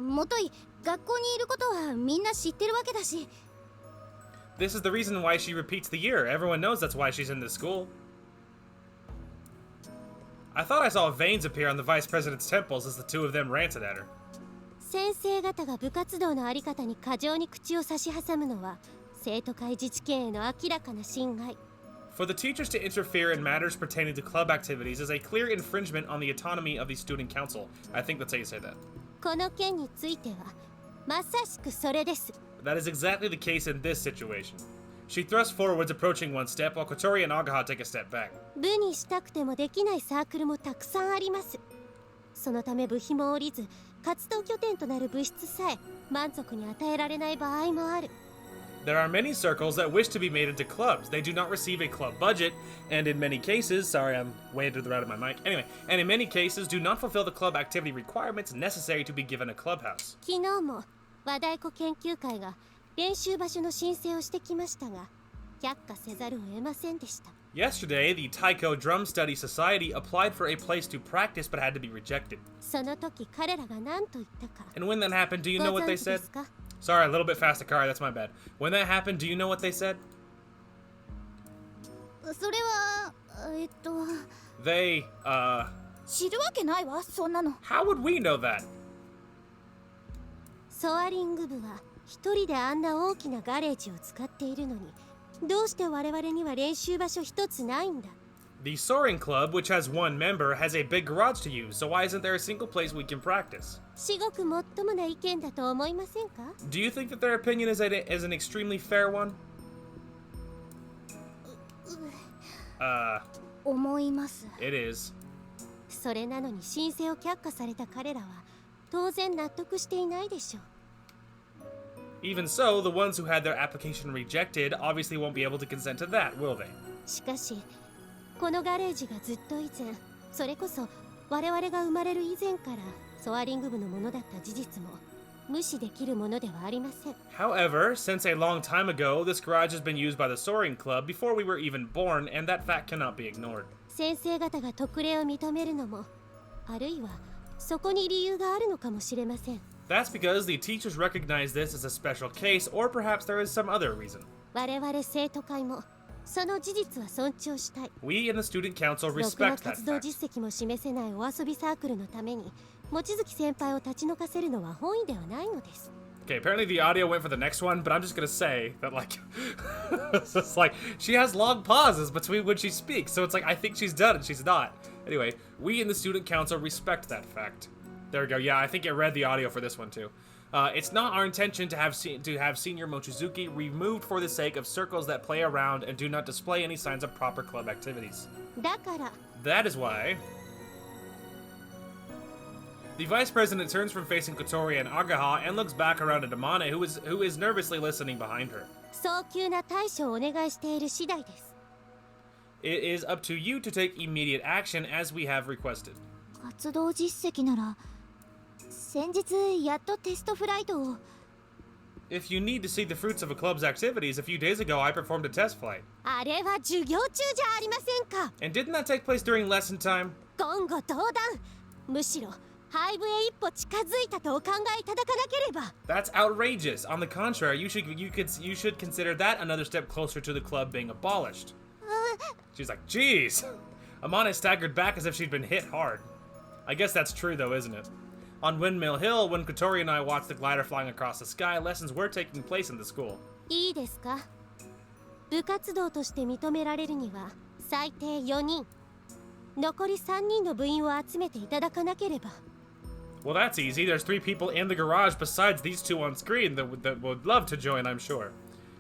もとい学校にいることはみんな知ってるわけだし。 This is the reason why she repeats the year. Everyone knows that's why she's in this school. I thought I saw veins appear on the vice president's temples as the two of them ranted at her. 先生方が部活動のあり方に過剰に口を差し挟むのは生徒会自治権への明らかな侵害。 For the teachers to interfere in matters pertaining to club activities is a clear infringement on the autonomy of the student council. I think that's how you say that. この件についてはまさしくそれです。 That is exactly the case in this situation. She thrusts forwards, approaching one step, while Kotori and Ageha take a step back. 部にしたくてもできないサークルもたくさんあります。そのため部費も下りず、活動拠点となる部室さえ満足に与えられない場合もある。 There are many circles that wish to be made into clubs. They do not receive a club budget, and in many cases, sorry, I'm way to the right of my mic. Anyway, and in many cases, do not fulfill the club activity requirements necessary to be given a clubhouse. 昨日も和太鼓研究会が練習場所の申請をしてきましたが、却下せざるを得ませんでした。 Yesterday, the Taiko Drum Study Society applied for a place to practice but had to be rejected. その時彼らが何と言ったか。 And when that happened, do you know ご what they 存知で said? すか？ Sorry, a little bit fast, Akari, that's my bad. When that happened, do you know what they said? それはThey, 知るわけないわ、そんなの。 how would we know that? ソアリング部は一人であんな大きなガレージを使っているのに、どうして我々には練習場所一つないんだ。The Soaring Club, which has one member, has a big garage to use, so why isn't there a single place we can practice? 至極もっともな意見だと思いませんか？ Do you think that their opinion is an extremely fair one? 思います。 It is. それなのに申請を却下された彼らは当然納得していないでしょう。 Even so, the ones who had their application rejected obviously won't be able to consent to that, will they? しかしこのガレージがずっと以前、それこそ我々が生まれる以前からソアリング部のものだった事実も無視できるものではありません。 However, since a long time ago, this garage has been used by the Soaring Club before we were even born, and that fact cannot be ignored. 先生方が特例を認めるのも、あるいはそこに理由があるのかもしれません。 That's because the teachers recognize this as a special case, or perhaps there is some other reason. 我々生徒会もその事実は尊重したい。 We in the Student Council ろくな respect that 活動 fact. 実績も示せないお遊びサークルのために望月先輩を立ち退かせるのは本意ではないのです。 Okay, apparently the audio went for the next one, but I'm just gonna say that, like, it's just like, she has long pauses between when she speaks, so it's like, I think she's done and she's not. Anyway, we in the Student Council respect that fact. There we go, yeah, I think it read the audio for this one too. It's not our intention to have Senior Mochizuki removed for the sake of circles that play around and do not display any signs of proper club activities. だから That is why... The Vice President turns from facing Kotori and Ageha and looks back around at Amane, who is nervously listening behind her. 早急な対処をお願いしている次第です。 It is up to you to take immediate action as we have requested. 活動実績なら先日やっとテストフライトを。 If you need to see the fruits of a club's activities, a few days ago I performed a test flight. あれは授業中じゃありませんか。 And didn't that take place during lesson time? 言語道断。むしろ廃部へ一歩近づいたとお考えいただかなければ。 That's outrageous. On the contrary, you should consider that another step closer to the club being abolished. She's like, geez. Amane staggered back as if she'd been hit hard. I guess that's true though, isn't it? On Windmill Hill, when Kotori and I watched the glider flying across the sky, lessons were taking place in the school. いいですか。部活動として認められるには最低4人。残り3人の部員を集めていただかなければ。 Well, that's easy. There's 3 people in the garage besides these 2 on screen that would love to join, I'm sure.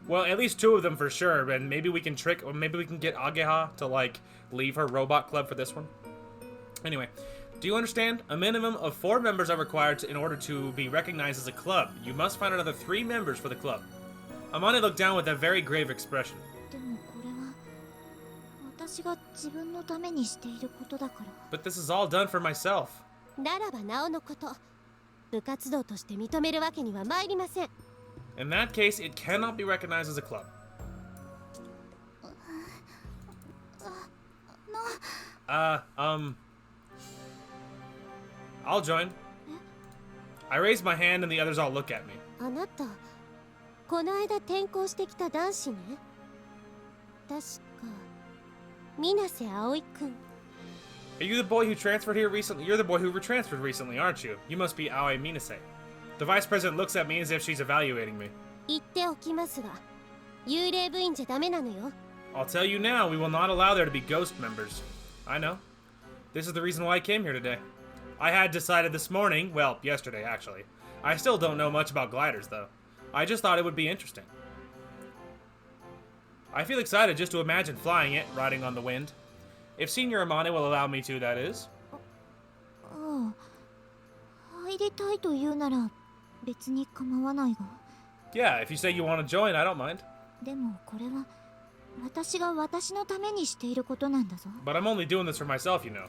Well, at least 2 of them for sure, and maybe we can get Ageha to, like, leave her robot club for this one. Anyway, do you understand? A minimum of 4 members are required in order to be recognized as a club. You must find another 3 members for the club. Amane looked down with a very grave expression. でもこれは私が自分のためにしていることだから。 But this is all done for myself. ならばなおのこと。部活動として認めるわけには参りません。 In that case, it cannot be recognized as a club. I'll join. I raise my hand and the others all look at me. あなた、この間転校してきた男子ね。確か、水瀬葵くん。 Are you the boy who transferred here recently? You're the boy who transferred recently, aren't you? You must be Aoi Minase. The vice president looks at me as if she's evaluating me. 言っておきますが、幽霊部員じゃダメなのよ。 I'll tell you now, we will not allow there to be ghost members. I know. This is the reason why I came here today. I had decided this morning, well, yesterday actually. I still don't know much about gliders though. I just thought it would be interesting. I feel excited just to imagine flying it, riding on the wind. If Senior Amane will allow me to, that is. ああ、入りたいと言うなら別に構わないが。 Yeah, if you say you want to join, I don't mind. でもこれは私が私のためにしていることなんだぞ。 But I'm only doing this for myself, you know.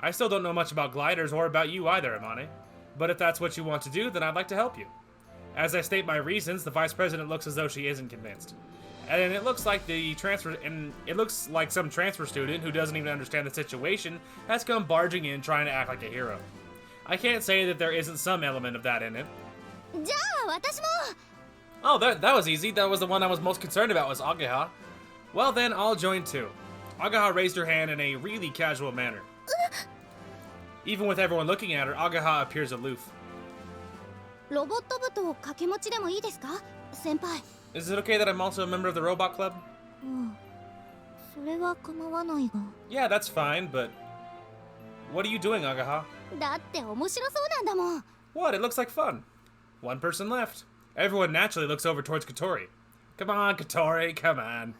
I still don't know much about gliders or about you either, Amane. But if that's what you want to do, then I'd like to help you. As I state my reasons, the vice president looks as though she isn't convinced. And it looks like some transfer student who doesn't even understand the situation has come barging in trying to act like a hero. I can't say that there isn't some element of that in it. じゃあ私も。 Oh, that was easy. That was the one I was most concerned about was Ageha. Well then, I'll join too. Ageha raised her hand in a really casual manner. Even with everyone looking at her, Ageha appears aloof. ロボット部と掛け持ちでもいいですか、先輩。 Is it okay that I'm also a member of the robot club? うん。それは構わないが。 Yeah, that's fine, but what are you doing, Ageha? だって面白そうなんだもん。 What? It looks like fun. One person left. Everyone naturally looks over towards Kotori. Come on, Kotori, come on.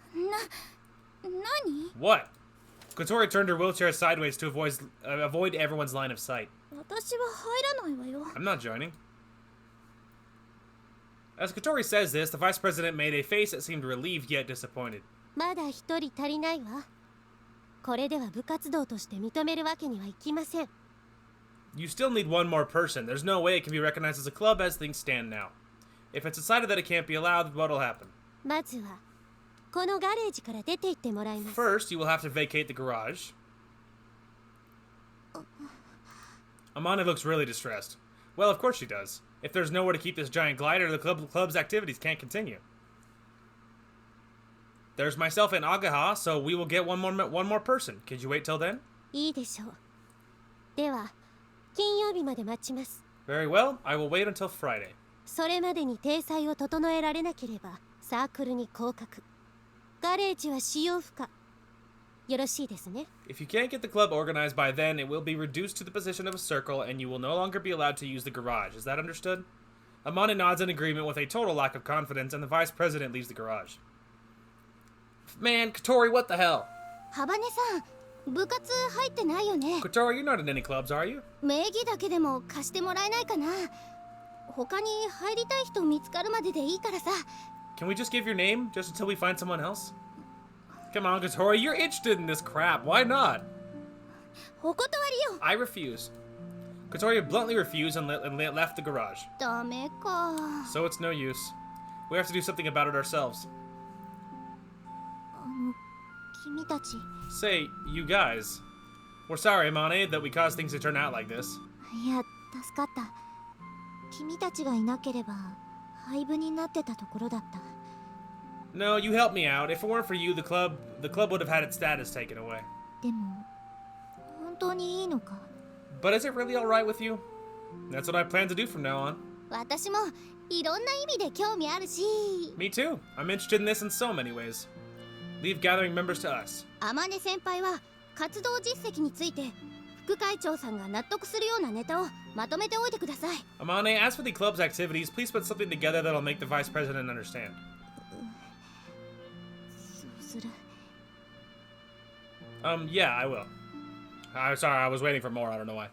何？ What? Kotori turned her wheelchair sideways to avoid everyone's line of sight. 私は入らないわよ。 I'm not joining. As Kotori says this, the vice president made a face that seemed relieved yet disappointed. まだ一人足りないわ。これでは部活動として認めるわけにはいきません。 You still need one more person. There's no way it can be recognized as a club as things stand now. If it's decided that it can't be allowed, what'll happen? まずはこのガレージから出て行ってもらいます。 First, you will have to vacate the garage. Amane looks really distressed. Well, of course she does. If there's nowhere to keep this giant glider, the club's activities can't continue. There's myself and Ageha, so we will get one more person. Could you wait till then? いいでしょう。では金曜日まで待ちます。 Very well. I will wait until Friday. それまでに体裁を整えられなければサークルに降格。ガレージは使用不可。よろしいですね。 If you can't get the club organized by then, it will be reduced to the position of a circle and you will no longer be allowed to use the garage. Is that understood? Amane nods in agreement with a total lack of confidence and the vice president leaves the garage. Man, Kotori, what the hell? ハバネさん、部活入ってないよね。 Kotori, you're not in any clubs, are you? 名義だけでも貸してもらえないかな。他に入りたい人見つかるまででいいからさ。 Can we just give your name just until we find someone else? Come on, Kotori, you're interested in this crap. Why not? お断りよ。 I refuse. Kotori bluntly refused and left the garage. ダメか。 So it's no use. We have to do something about it ourselves. 君たち。 Say, you guys. We're sorry, Amane, that we caused things to turn out like this. いや、助かった。君たちがいなければ廃部になってたところだった。 No, you helped me out. If it weren't for you, the club would have had its status taken away. でも本当にいいのか？ But is it really alright with you? That's what I plan to do from now on. 私もいろんな意味で興味あるし。 Me too. I'm interested in this in so many ways. Leave gathering members to us. 天音先輩は活動実績について副会長さんが納得するようなネタをまとめておいてください。 Amane, as for the club's activities, please put something together that'll make the vice president understand. そうする。 Yeah, I will. I'm sorry, I was waiting for more. I don't know why.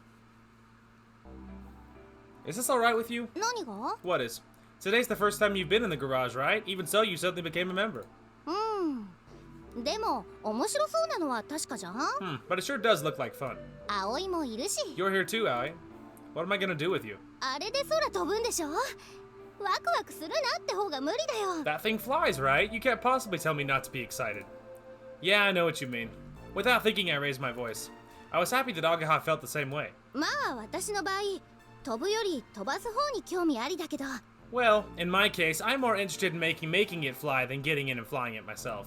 Is this alright with you? 何が？ What is? Today's the first time you've been in the garage, right? Even so, you suddenly became a member. でも面白そうなのは確かじゃん。 But it sure does look like fun. 葵もいるし。 You're here too, Aoi. What am I gonna do with you? あれで空飛ぶんでしょ？ワクワクするなって方が無理だよ。 That thing flies, right? You can't possibly tell me not to be excited. Yeah, I know what you mean. Without thinking, I raised my voice. I was happy that Ageha felt the same way. まあ私の場合、飛ぶより飛ばす方に興味ありだけど。 Well, in my case, I'm more interested in making it fly than getting in and flying it myself.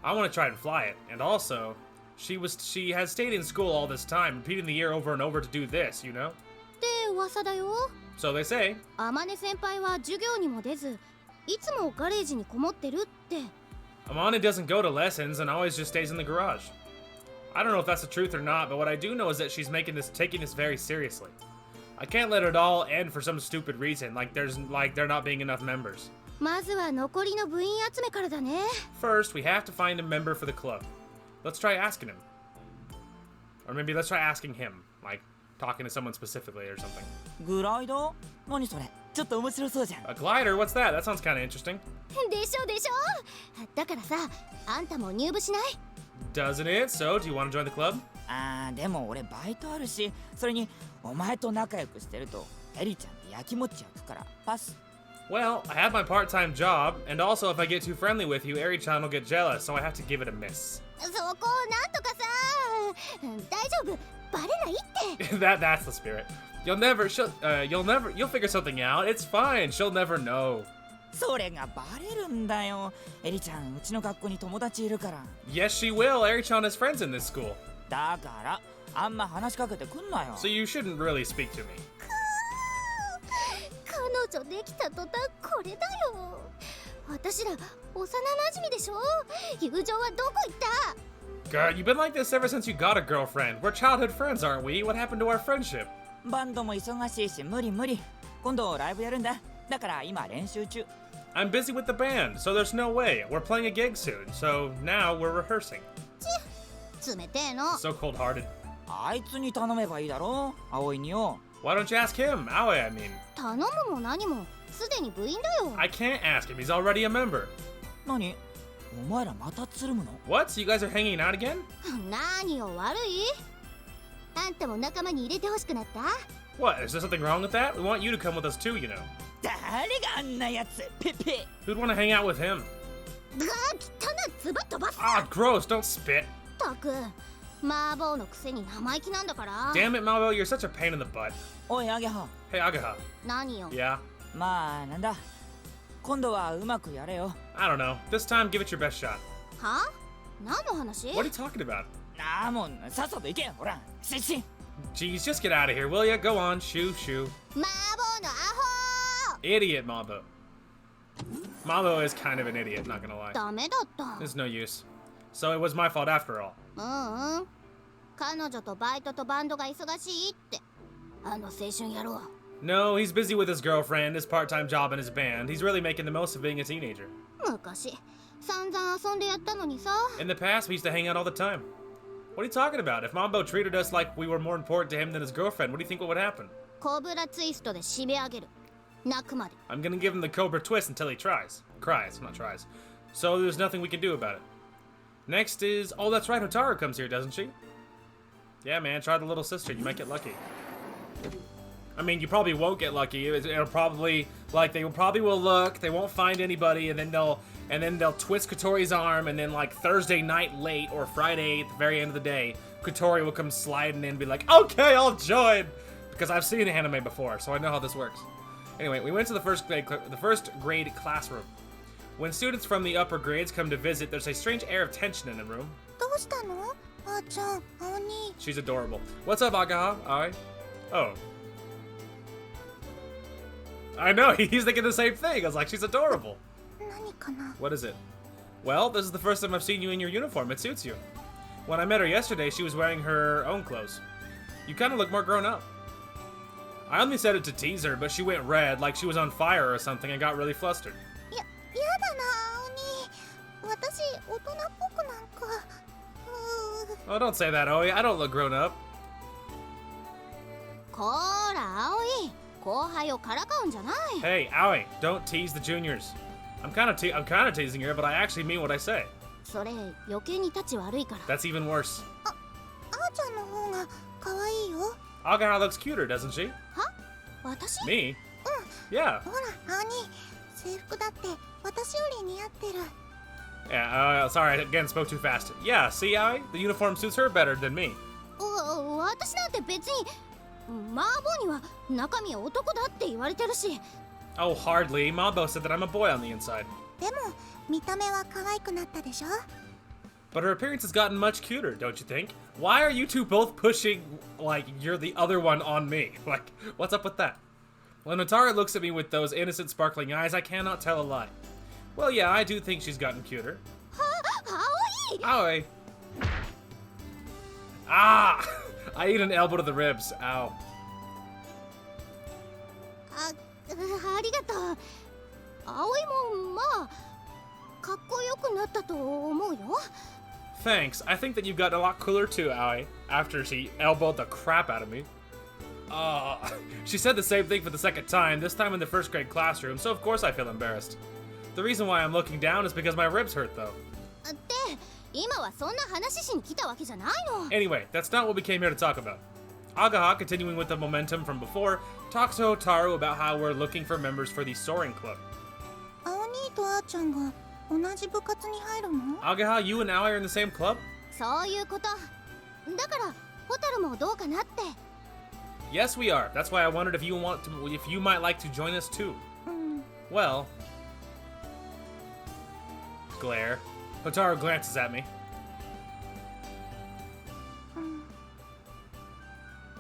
I want to try and fly it, and also, she has stayed in school all this time, repeating the year over and over to do this, you know? って噂だよ。 So they say. 天音先輩は授業にも出ず、いつもガレージにこもってるって。 Amane doesn't go to lessons and always just stays in the garage. I don't know if that's the truth or not, but what I do know is that she's taking this very seriously. I can't let it all end for some stupid reason, like there not being enough members. まずは残りの部員集めからだね。 First, we have to find a member for the club. Let's try asking him. Or maybe let's try asking him, like talking to someone specifically or something. グライダー？何それ？ちょっと面白そうじゃん。 A glider? What's that? That sounds kind of interesting. でしょでしょ。だからさ、あんたも入部しない？ Doesn't it? So, do you want to join the club? あーでも俺バイトあるし、それにお前と仲良くしてるとエリちゃんで焼きもち焼くからパス。 Well, I have my part-time job, and also if I get too friendly with you, Eri-chan will get jealous, so I have to give it a miss. そこなんとかさ。大丈夫。バレないって。That's the spirit. You'll figure something out. It's fine. She'll never know. それがバレるんだよ。エリちゃんうちの学校に友達いるから。 Yes, she will. Eri-chan has friends in this school. だからあんま話しかけてくんなよ。 So you shouldn't really speak to me. 彼女できた途端これだよ。私ら幼馴染でしょ。友情はどこ行った？ Girl, you've been like this ever since you got a girlfriend. We're childhood friends, aren't we? What happened to our friendship? バンドも忙しいし無理無理。今度ライブやるんだ。だから今練習中。I'm busy with the band, so there's no way. We're playing a gig soon, so now we're rehearsing. 冷てえの。 So cold-hearted. あいつに頼めばいいだろ。葵によ。Why don't you ask him? Aoi, I mean. 頼むも何もすでに部員だよ。 I can't ask him. He's already a member. 何？お前らまたつるむの？ What? So you guys are hanging out again? 何よ悪い？あんたも仲間に入れてほしくなった？ What? Is there something wrong with that? We want you to come with us too, you know. 誰があんなやつ？ペペ。 Who'd want to hang out with him? が汚なつば飛ばす。 Ah, gross. Don't spit. ったく麻婆のくせに生意気なんだから。 Damn it, Malvo. You're such a pain in the butt. おいアゲハ。 Hey, Ageha. 何よ。 Yeah? まあなんだ。今度はうまくやれよ。 I don't know. This time, give it your best shot. は？何の話？ What are you talking about? ああもうさっさと行けほら。しし。 Jeez, just get out of here, will ya? Go on. Shoo, shoo. 麻婆のアホ Idiot, Malvo. Malvo is kind of an idiot, not gonna lie. ダメだった。 There's no use. So it was my fault after all. うんうん。彼女とバイトとバンドが忙しいって。あの青春野郎。 No, he's busy with his girlfriend, his part-time job, and his band. He's really making the most of being a teenager. 昔散々遊んでやったのにさ。 In the past, we used to hang out all the time. What are you talking about? If Mambo treated us like we were more important to him than his girlfriend, what do you think would happen? コブラツイストで締め上げる。泣くまで。 I'm gonna give him the Cobra twist until he tries. Cries, not tries. So there's nothing we can do about it. Next is... Oh, that's right, Hotaru comes here, doesn't she? Yeah, man, try the little sister. You might get lucky. I mean, you probably won't get lucky. It'll probably... Like, they probably will look, they won't find anybody, and then they'll twist Kotori's arm, and then, like, Thursday night late or Friday at the very end of the day, Kotori will come sliding in and be like, okay, I'll join! Because I've seen anime before, so I know how this works. Anyway, we went to the first grade classroom. When students from the upper grades come to visit, there's a strange air of tension in the room. どうしたの？あーちゃん、青に。 She's adorable. What's up, Ageha? Aoi? Oh. I know, he's thinking the same thing. I was like, she's adorable. 何かな？ What is it? Well, this is the first time I've seen you in your uniform. It suits you. When I met her yesterday, she was wearing her own clothes. You kind of look more grown up. I only said it to tease her, but she went red, like she was on fire or something, and got really flustered. やだな、青に。私、大人っぽくなんか。Oh, don't say that, Aoi. I don't look grown up. こーら葵、後輩をからかうんじゃない。 Hey, Aoi, don't tease the juniors. I'm kind of teasing her, but I actually mean what I say. それ余計に立ち悪いから。 That's even worse. あーちゃんの方が可愛いよ。 Ageha looks cuter, doesn't she? は？私？ Me? Yeah. ほら、青に。制服だって私より似合ってる。 Yeah, sorry, I again spoke too fast. Yeah, see, Aoi? The uniform suits her better than me. 私なんて別に麻婆には中身は男だって言われてるし。 Oh, hardly. Mambo said that I'm a boy on the inside. でも、見た目は可愛くなったでしょ？ But her appearance has gotten much cuter, don't you think? Why are you two both pushing, like, you're the other one on me? Like, what's up with that? When Hotaru looks at me with those innocent, sparkling eyes, I cannot tell a lie. Well, yeah, I do think she's gotten cuter. 葵！ Aoi! Ah! I ate an elbow to the ribs. Ow. ありがとう。葵もまあかっこよくなったと思うよ。 Thanks. I think that you've gotten a lot cooler too, Aoi, after she elbowed the crap out of me. She said the same thing for the second time, this time in the first grade classroom, so of course I feel embarrassed. The reason why I'm looking down is because my ribs hurt, though. で、今はそんな話しに来たわけじゃないの。 Anyway, that's not what we came here to talk about. Ageha, continuing with the momentum from before, talks to Hotaru about how we're looking for members for the Soaring Club. 青兄とあーちゃんが同じ部活に入るの？ Ageha, you and Aoi are in the same club? そういうこと。だからホタルもどうかなって。 Yes, we are. That's why I wondered if you might like to join us too. うん。 Well... Glare. Hotaru glances at me.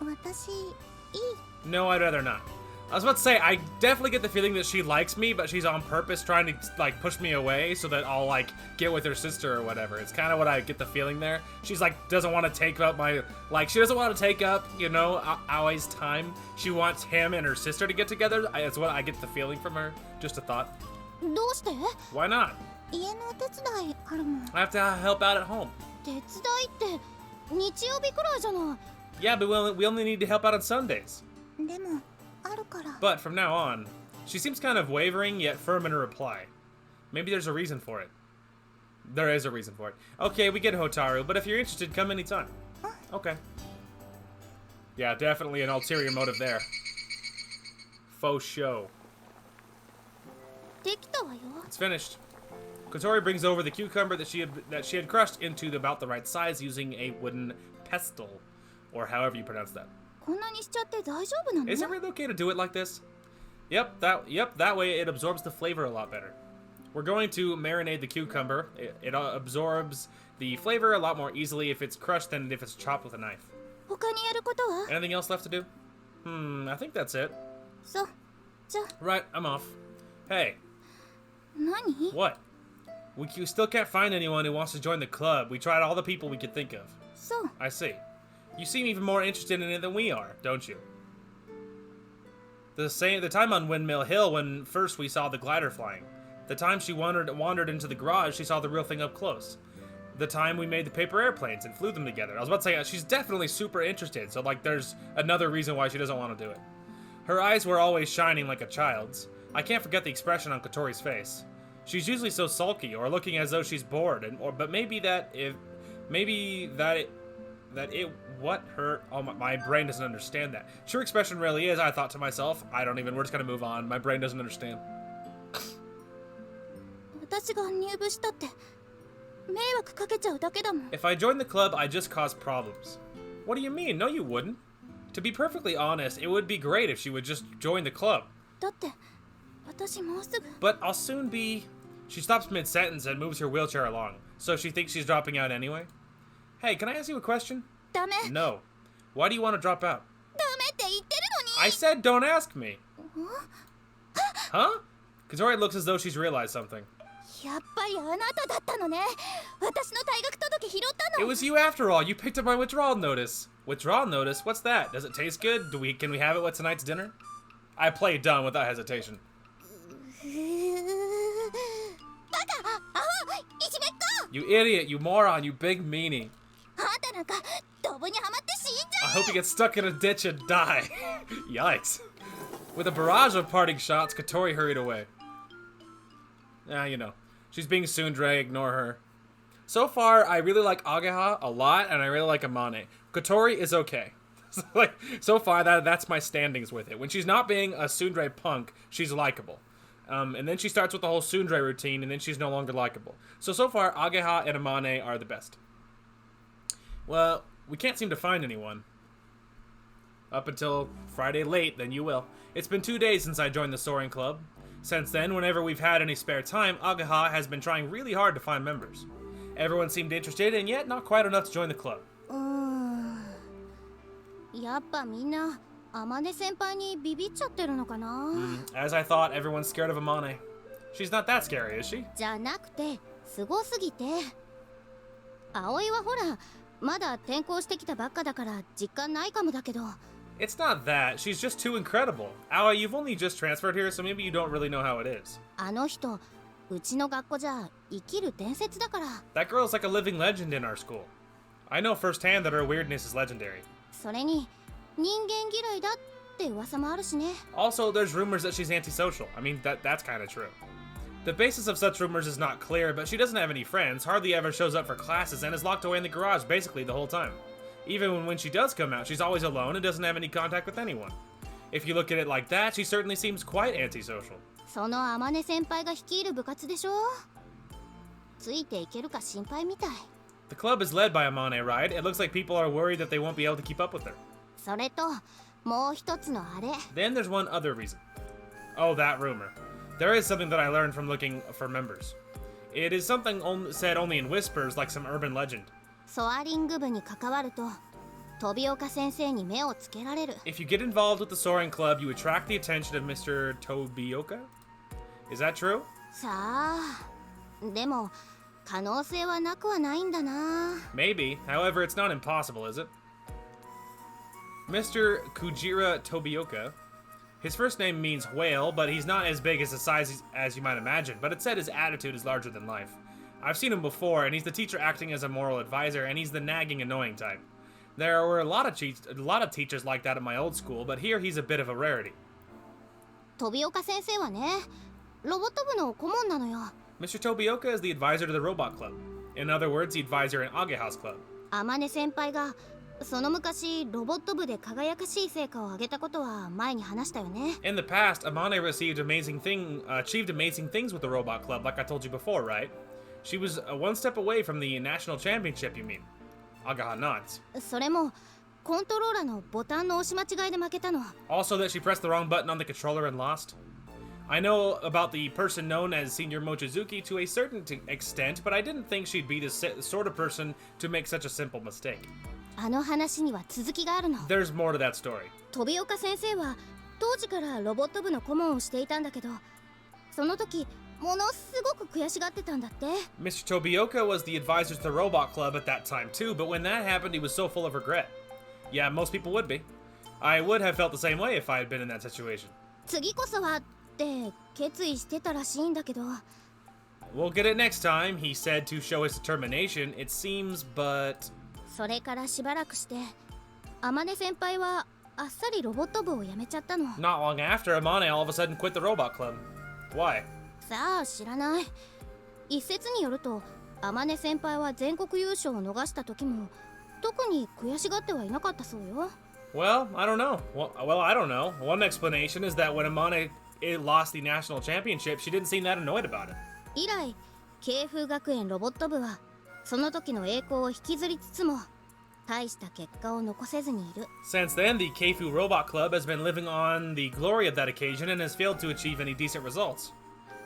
私、いい。 No, I'd rather not. I was about to say, I definitely get the feeling that she likes me, but she's on purpose trying to, like, push me away so that I'll, like, get with her sister or whatever. It's kind of what I get the feeling there. She's, like, doesn't want to take up my, like, she doesn't want to take up, you know, Aoi's time. She wants him and her sister to get together. That's what I get the feeling from her. Just a thought. どうして？ Why not? 家のお手伝いあるもん。 I have to help out at home. 手伝いって日曜日くらいじゃない。 Yeah, but we only need to help out on Sundays. でもあるから。 But from now on, she seems kind of wavering yet firm in her reply. Maybe there's a reason for it. There is a reason for it. Okay, we get Hotaru, but if you're interested, come anytime. Okay. Yeah, definitely an ulterior motive there. Faux show. できたわよ。 It's finished. Kotori brings over the cucumber that she had crushed into about the right size using a wooden pestle, or however you pronounce that. こんなにしちゃって大丈夫なの？ Is it really okay to do it like this? Yep, that way it absorbs the flavor a lot better. We're going to marinate the cucumber. It absorbs the flavor a lot more easily if it's crushed than if it's chopped with a knife. 他にやることは？ Anything else left to do? I think that's it. そう。じゃあ Right, I'm off. Hey, 何？ what? We still can't find anyone who wants to join the club. We tried all the people we could think of. そう。 I see. You seem even more interested in it than we are, don't you? The time on Windmill Hill when first we saw the glider flying. The time she wandered into the garage, she saw the real thing up close. The time we made the paper airplanes and flew them together. I was about to say, she's definitely super interested, so like there's another reason why she doesn't want to do it. Her eyes were always shining like a child's. I can't forget the expression on Kotori's face. She's usually so sulky or looking as though she's bored, but maybe my brain doesn't understand that. True expression really is, I thought to myself. We're just gonna move on. My brain doesn't understand. 私が入部したって迷惑かけちゃうだけだもん。 If I join the club, I just cause problems. What do you mean? No, you wouldn't. To be perfectly honest, it would be great if she would just join the club. だって私もうすぐ。 But I'll soon be... She stops mid-sentence and moves her wheelchair along. So she thinks she's dropping out anyway? Hey, can I ask you a question? ダメ。 No. Why do you want to drop out? ダメって言ってるのに。 I said don't ask me. Huh? Kotori looks as though she's realized something. やっぱりあなただったのね。私の退学届拾ったの。 It was you after all. You picked up my withdrawal notice. Withdrawal notice? What's that? Does it taste good? Can we have it with tonight's dinner? I played dumb without hesitation. バカ、アホ、いじめっ子。 You idiot, you moron, you big meanie. あんたなんかドブにはまって死んじゃ I hope you get stuck in a ditch and die. Yikes. With a barrage of parting shots, Kotori hurried away. You know. She's being tsundere, ignore her. So far, I really like Ageha a lot, and I really like Amane. Kotori is okay. So far, that's my standings with it. When she's not being a tsundere punk, she's likable. And then she starts with the whole tsundere routine, and then she's no longer likable. So far, Ageha and Amane are the best. Well, we can't seem to find anyone. Up until Friday late, then you will. It's been 2 days since I joined the Soaring Club. Since then, whenever we've had any spare time, Ageha has been trying really hard to find members. Everyone seemed interested, and yet not quite enough to join the club. やっぱみんな天音先輩にビビっちゃってるのかな。 As I thought, everyone's scared of Amane. She's not that scary, is she? じゃなくてすごすぎて。葵はほらまだ転校してきたばっかだから実感ないかもだけど。 It's not that. She's just too incredible. Aoi, you've only just transferred here, so maybe you don't really know how it is. あの人うちの学校じゃ生きる伝説だから。 That girl's like a living legend in our school. I know firsthand that her weirdness is legendary. それに人間嫌いだって噂もあるしね。 Also, there's rumors that she's antisocial. I mean, that's kind of true. The basis of such rumors is not clear, but she doesn't have any friends, hardly ever shows up for classes, and is locked away in the garage basically the whole time. Even when she does come out, she's always alone and doesn't have any contact with anyone. If you look at it like that, she certainly seems quite antisocial. その天音先輩が率いる部活でしょ。ついていけるか心配みたい。 The club is led by Amane, right? It looks like people are worried that they won't be able to keep up with her. それともう一つのあれ。 Then there's one other reason. Oh, that rumor. There is something that I learned from looking for members. It is something said only in whispers, like some urban legend. ソアリング部に関わると飛岡先生に目をつけられる。 If you get involved with the Soaring Club, you attract the attention of Mr. Tobioka? Is that true? さあ、でも可能性はなくはないんだな。 Maybe. However, it's not impossible, is it? Mr. Kujira Tobioka. His first name means whale, but he's not as big as the size as you might imagine. But it said his attitude is larger than life. I've seen him before, and he's the teacher acting as a moral advisor, and he's the nagging, annoying type. There were a lot of teachers like that at my old school, but here he's a bit of a rarity. 飛岡先生はね、ロボット部の顧問なのよ。 Mr. Tobioka is the advisor to the robot club. In other words, the advisor in Ageha's club. 天音先輩がその昔ロボット部で輝かしい成果を上げたことは前に話したよね。 In the past, Amane achieved amazing things with the robot club, like I told you before, right? She was one step away from the national championship, you mean? Ageha nods. それもコントローラーのボタンの押し間違いで負けたの。 Also that she pressed the wrong button on the controller and lost. I know about the person known as Senior Mochizuki to a certain extent, but I didn't think she'd be the sort of person to make such a simple mistake. あの話には続きがあるの。 There's more to that story. 飛岡先生は当時からロボット部の顧問をしていたんだけど、その時ものすごく悔しがってたんだって。 Mr. Tobioka was the advisor to the robot club at that time too, but when that happened, he was so full of regret. Yeah, most people would be. I would have felt the same way if I had been in that situation. 次こそはって決意してたらしいんだけど。 We'll get it next time, he said to show his determination, it seems, but... それからしばらくして、天音先輩はあっさりロボット部を辞めちゃったの。 Not long after, Amane all of a sudden quit the robot club. Why? さあ知らない。一説によると、天音先輩は全国優勝を逃した時も特に悔しがってはいなかったそうよ。 Well, I don't know. Well, I don't know. One explanation is that when Amane lost the national championship, she didn't seem that annoyed about it. 以来、慶風学園ロボット部はその時の栄光を引きずりつつも大した結果を残せずにいる。 Since then, the Keifu Robot Club has been living on the glory of that occasion and has failed to achieve any decent results.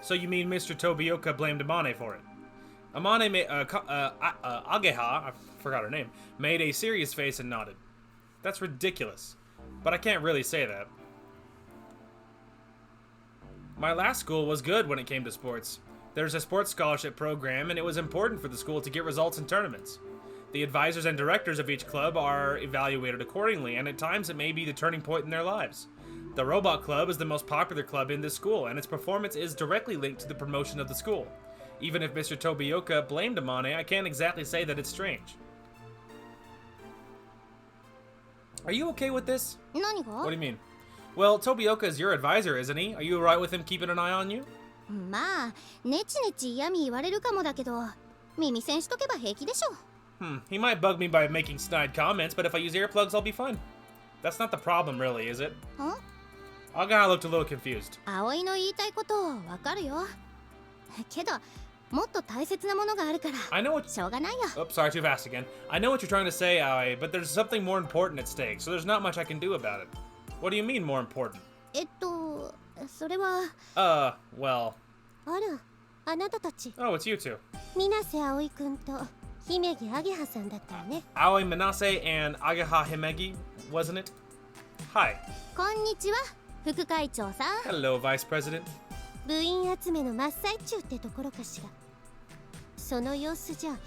So you mean Mr. Tobioka blamed Amane for it? Ageha, I forgot her name, made a serious face and nodded. That's ridiculous. But I can't really say that. My last school was good when it came to sports. There's a sports scholarship program, and it was important for the school to get results in tournaments. The advisors and directors of each club are evaluated accordingly, and at times it may be the turning point in their lives. The Robot Club is the most popular club in this school, and its performance is directly linked to the promotion of the school. Even if Mr. Tobioka blamed Amane, I can't exactly say that it's strange. Are you okay with this? 何が？ What do you mean? Well, Tobioka is your advisor, isn't he? Are you alright with him keeping an eye on you? まあ、ネチネチ嫌味言われるかもだけど、耳栓しとけば平気でしょ。He might bug me by making snide comments, but if I use earplugs, I'll be fine. That's not the problem, really, is it? ん？ Ageha looked a little confused. 葵の言いたいことわかるよ。けど、もっと大切なものがあるから、 I know what... しょうがないよ。 Oops, sorry, too fast again. I know what you're trying to say, Aoi, but there's something more important at stake, so there's not much I can do about it. What do you mean, more important? それは... well... あら、あなたたち。 Oh, it's you two. 水瀬葵くんと姫木あげはさんだったよね。 Aoi Minase and Ageha Himegi, wasn't it? Hi. こんにちは、副会長さん。 Hello, Vice President. 部員集めの真っ最中ってところかしら。その様子じゃ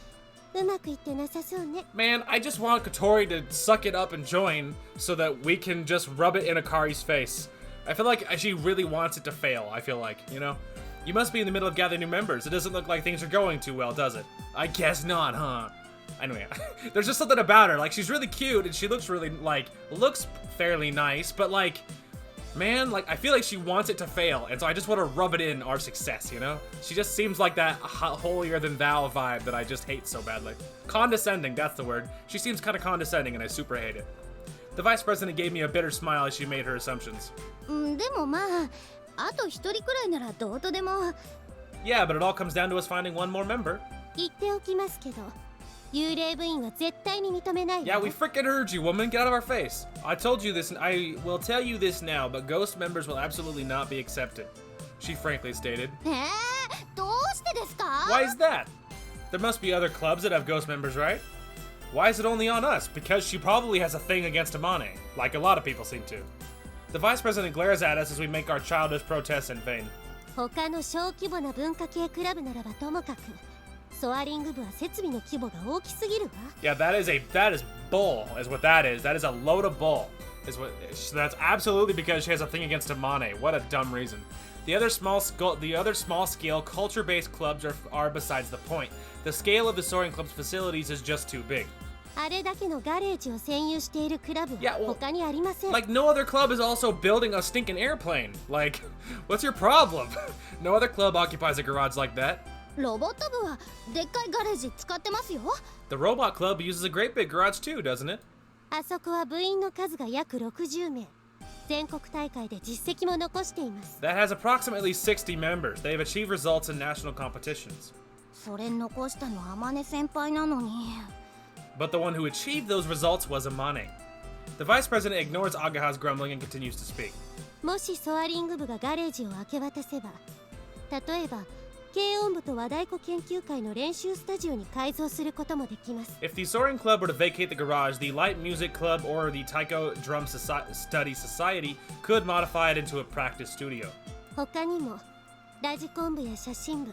うまくいってなさそうね。 Man, I just want Kotori to suck it up and join so that we can just rub it in Akari's face. I feel like she really wants it to fail, I feel like, you know? You must be in the middle of gathering new members. It doesn't look like things are going too well, does it? I guess not, huh? Anyway, there's just something about her. Like, she's really cute and she looks really, like, looks fairly nice, but like, man, like, I feel like she wants it to fail, and so I just want to rub it in our success, you know? She just seems like that holier-than-thou vibe that I just hate so badly. Condescending, that's the word. She seems kind of condescending, and I super hate it. The Vice President gave me a bitter smile as she made her assumptions. でもまあ、あと一人くらいならどうとでも。 Yeah, but it all comes down to us finding one more member. 言っておきますけど、幽霊部員は絶対に認めないわ。 Yeah, we freaking heard you, woman. Get out of our face. I told you this, and I will tell you this now, but ghost members will absolutely not be accepted. She frankly stated. どうしてですか？ Why is that? There must be other clubs that have ghost members, right? Why is it only on us? Because she probably has a thing against Amane, like a lot of people seem to. The vice president glares at us as we make our childish protests in vain. 他の小規模な文化系クラブならばともかく、ソアリング部は設備の規模が大きすぎるわ。Yeah, that is bull, is what that is. That is a load of bull. That's absolutely because she has a thing against Amane. What a dumb reason. The other small-scale culture-based clubs are besides the point. The scale of the Soaring Club's facilities is just too big. あれだけのガレージを占有しているクラブは他にありません。Like, no other club is also building a stinking airplane. Like, what's your problem? No other club occupies a garage like that. ロボット部はでっかいガレージ使ってますよ。The robot club uses a great big garage too, doesn't it? あそこは部員の数が約60名。全国大会で実績も残しています。That has approximately 60 members. They have achieved results in national competitions. それ残したのは天音先輩なのに。But the one who achieved those results was Amane. The vice president ignores Ageha's grumbling and continues to speak. もしソアリング部がガレージを明け渡せば、例えば軽音部と和太鼓研究会の練習スタジオに改造することもできます。If the Soaring Club were to vacate the garage, the Light Music Club or the Taiko Drum Study Society could modify it into a practice studio. 他にもラジコン部や写真部、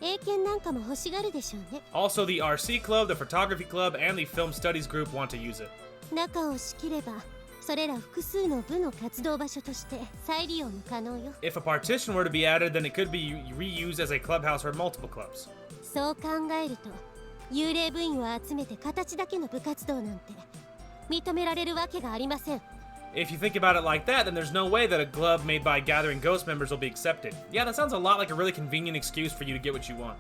英検なんかも欲しがるでしょうね。Also, the RC Club, the Photography Club, and the Film Studies Group want to use it. 中を仕切れば、それら複数の部の活動場所として再利用も可能よ。If a partition were to be added, then it could be reused as a clubhouse for multiple clubs. そう考えると、幽霊部員を集めて形だけの部活動なんて認められるわけがありません。If you think about it like that, then there's no way that a club made by gathering ghost members will be accepted. Yeah, that sounds a lot like a really convenient excuse for you to get what you want.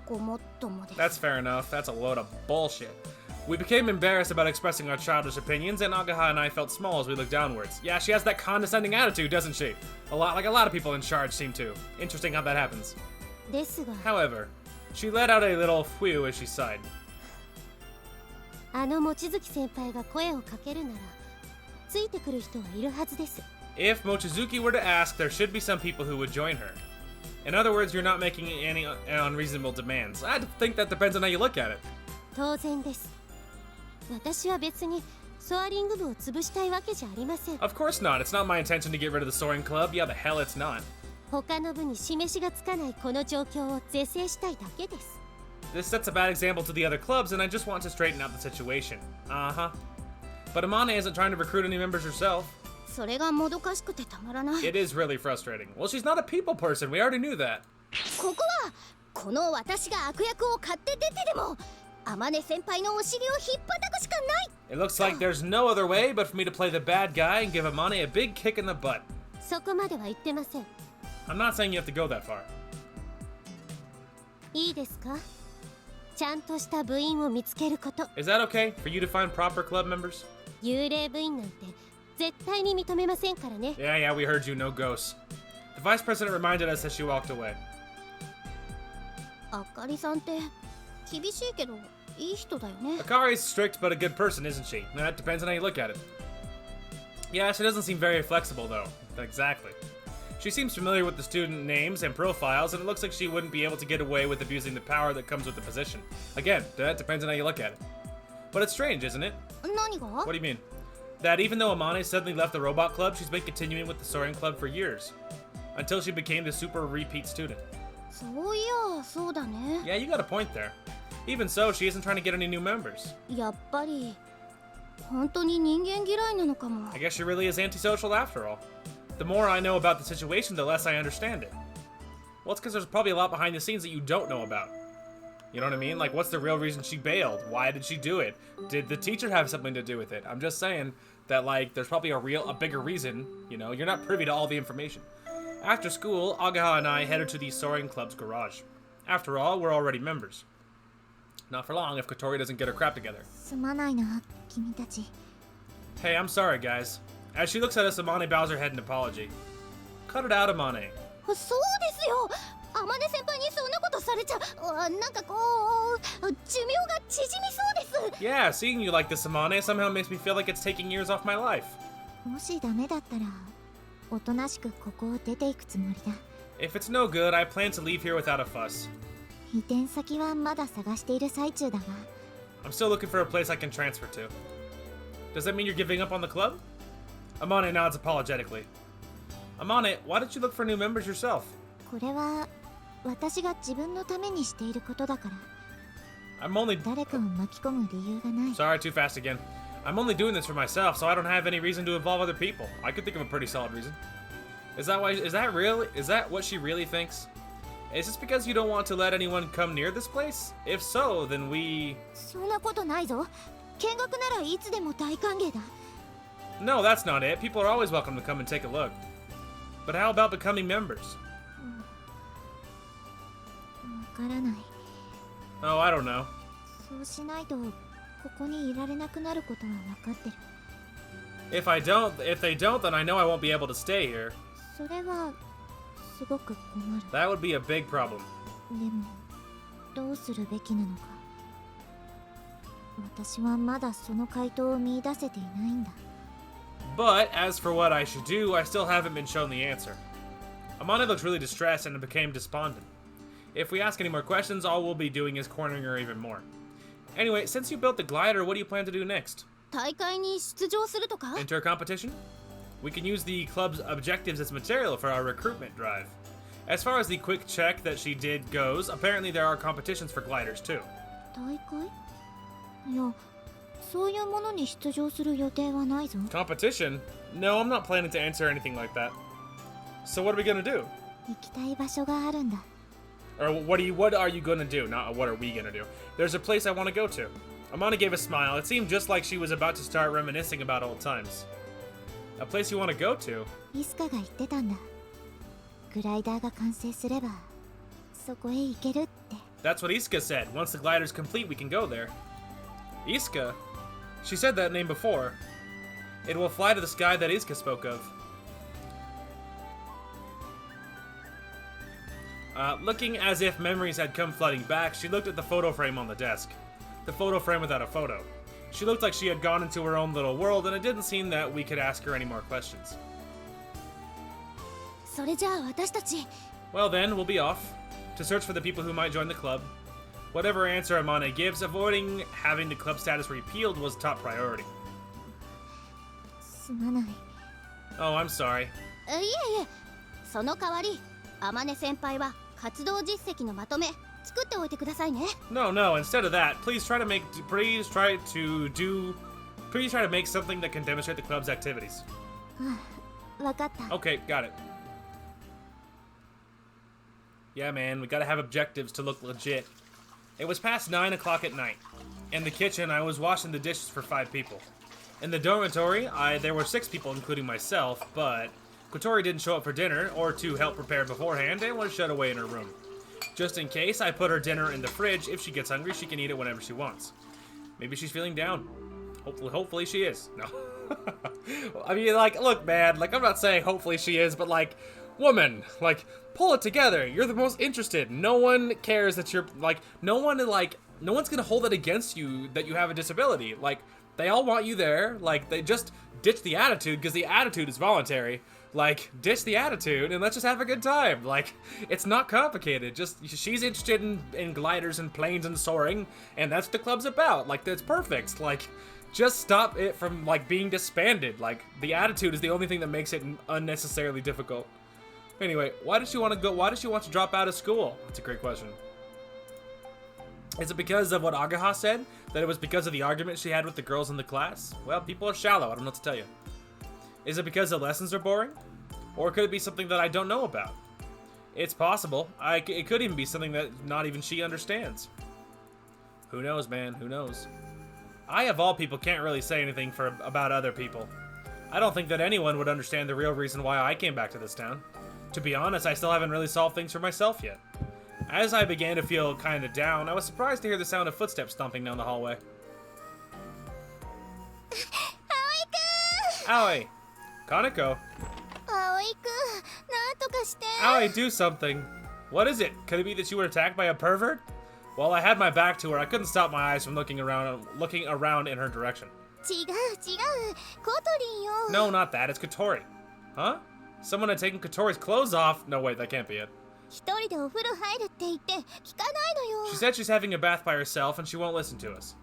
ごもっともです。 That's fair enough. That's a load of bullshit. We became embarrassed about expressing our childish opinions, and Ageha and I felt small as we looked downwards. Yeah, she has that condescending attitude, doesn't she? A lot of people in charge seem to. Interesting how that happens. ですが、 However, she let out a little whew as she sighed. あの望月先輩が声をかけるなら、ついてくる人はいるはずです。If Mochizuki were to ask, there should be some people who would join her. In other words, you're not making any unreasonable demands. I think that depends on how you look at it. 当然です。私は別にソアリング部を潰したいわけじゃありません。 Of course not. It's not my intention to get rid of the Soaring Club. Yeah, the hell it's not. 他の部に示しがつかないこの状況を是正したいだけです。This sets a bad example to the other clubs, and I just want to straighten out the situation. Uh-huh. But Amane isn't trying to recruit any members herself. それがもどかしくてたまらない。 It is really frustrating. Well, she's not a people person. We already knew that. ここはこの私が悪役を買って出てでも天音先輩のお尻を引っ叩くしかない。 It looks like there's no other way but for me to play the bad guy and give Amane a big kick in the butt. そこまでは言ってません。 I'm not saying you have to go that far. いいですか？ちゃんとした部員を見つけること。 Is that okay for you to find proper club members? 幽霊部員なんて絶対に認めませんからね。 Yeah, we heard you, no ghosts. The vice president reminded us as she walked away. あかりさんって厳しいけどいい人だよね。 Akari's strict but a good person, isn't she? That depends on how you look at it. Yeah, she doesn't seem very flexible, though. Exactly. She seems familiar with the student names and profiles, and it looks like she wouldn't be able to get away with abusing the power that comes with the position. Again, that depends on how you look at it. But it's strange, isn't it? 何が？ What do you mean? That even though Amane suddenly left the robot club, she's been continuing with the Soaring Club for years. Until she became the super repeat student. そういや、そうだね。 Yeah, you got a point there. Even so, she isn't trying to get any new members. やっぱり本当に人間嫌いなのかも。 I guess she really is antisocial after all. The more I know about the situation, the less I understand it. Well, it's because there's probably a lot behind the scenes that you don't know about. You know what I mean? Like, what's the real reason she bailed? Why did she do it? Did the teacher have something to do with it? I'm just saying that, like, there's probably a bigger reason. You know, you're not privy to all the information. After school, Ageha and I headed to the Soaring Club's garage. After all, we're already members. Not for long if Kotori doesn't get her crap together. すまないな、君たち。 Hey, I'm sorry, guys. As she looks at us, Amane bows her head in apology. Cut it out, Amane. そうですよ。天音先輩にそんなことされちゃ、なんかこう寿命が縮みそうです。 Yeah, seeing you like this, Amane, somehow makes me feel like it's taking years off my life. もしダメだったら、おとなしくここを出ていくつもりだ。 If it's no good, I plan to leave here without a fuss. 移転先はまだ探している最中だが、I'm still looking for a place I can transfer to. Does that mean you're giving up on the club? Amane nods apologetically. Amane, why don't you look for new members yourself? これは私が自分のためにしていることだから。 I'm only... 誰かを巻き込む理由がない。 Sorry, too fast again. I'm only doing this for myself, so I don't have any reason to involve other people. I could think of a pretty solid reason. Is that what she really thinks? Is this because you don't want to let anyone come near this place? If so, then we... そんなことないぞ。見学ならいつでも大歓迎だ。 No, that's not it. People are always welcome to come and take a look. But how about becoming members? わからない。 Oh, I don't know. そうしないとここにいられなくなることは分かってる。 If they don't, then I know I won't be able to stay here. それはすごく困る。 That would be a big problem. でもどうするべきなのか。私はまだその回答を見出せていないんだ。 But as for what I should do, I still haven't been shown the answer. Amane looks really distressed and became despondent. If we ask any more questions, all we'll be doing is cornering her even more. Anyway, since you built the glider, what do you plan to do next? 大会に出場するとか？ Enter a competition? We can use the club's objectives as material for our recruitment drive. As far as the quick check that she did goes, apparently there are competitions for gliders too. 大会？いや、そういうものに出場する予定はないぞ。 Competition? No, I'm not planning to enter anything like that. So what are we gonna do? 行きたい場所があるんだ。 Or what are you gonna do? Not what are we gonna do. There's a place I want to go to. Amane gave a smile. It seemed just like she was about to start reminiscing about old times. A place you want to go to? イスカが言ってたんだ。グライダーが完成すればそこへ行けるって。 That's what Iska said. Once the glider's complete, we can go there. Iska? She said that name before. It will fly to the sky that Iska spoke of. Looking as if memories had come flooding back, she looked at the photo frame on the desk. The photo frame without a photo. She looked like she had gone into her own little world, and it didn't seem that we could ask her any more questions. それじゃあ私たち。 Well then, we'll be off. To search for the people who might join the club. Whatever answer Amane gives, avoiding having the club status repealed was top priority. すまない。 Oh, I'm sorry. いえいえ、その代わり、天音先輩は活動実績のまとめ作っておいてくださいね。 No, instead of that, please try to make something that can demonstrate the club's activities. わかった。 Okay, got it. Yeah, man, we gotta have objectives to look legit. It was past 9 o'clock at night. In the kitchen, I was washing the dishes for 5 people. In the dormitory, there were 6 people, including myself, but Kotori didn't show up for dinner or to help prepare beforehand and was shut away in her room. Just in case, I put her dinner in the fridge. If she gets hungry, she can eat it whenever she wants. Maybe she's feeling down. Hopefully she is. No. I mean, like, look, man, like, I'm not saying hopefully she is, but, like, woman, like, pull it together. You're the most interested. No one cares that you're, like, no one's gonna hold it against you that you have a disability. Like, they all want you there. Like, they just ditch the attitude because the attitude is voluntary. Like, ditch the attitude and let's just have a good time. Like, it's not complicated. Just, she's interested in gliders and planes and soaring, and that's what the club's about. Like, that's perfect. Like, just stop it from, like, being disbanded. Like, the attitude is the only thing that makes it unnecessarily difficult. Anyway, why does she want to drop out of school? That's a great question. Is it because of what Ageha said? That it was because of the argument she had with the girls in the class? Well, people are shallow. I don't know what to tell you. Is it because the lessons are boring? Or could it be something that I don't know about? It's possible. It could even be something that not even she understands. Who knows, man? Who knows? I, of all people, can't really say anything about other people. I don't think that anyone would understand the real reason why I came back to this town. To be honest, I still haven't really solved things for myself yet. As I began to feel kinda down, I was surprised to hear the sound of footsteps stomping down the hallway. Aoi! Kaneko! Aoi-kun, なんとかして。 Aoi, do something! What is it? Could it be that you were attacked by a pervert? While I had my back to her, I couldn't stop my eyes from looking around in her direction. 違う。コトリンよ。 No, not that. It's Kotori. Huh? Someone had taken Kotori's clothes off? No, wait, that can't be it. 一人でお風呂入るって言って聞かないのよ。 She said she's having a bath by herself and she won't listen to us.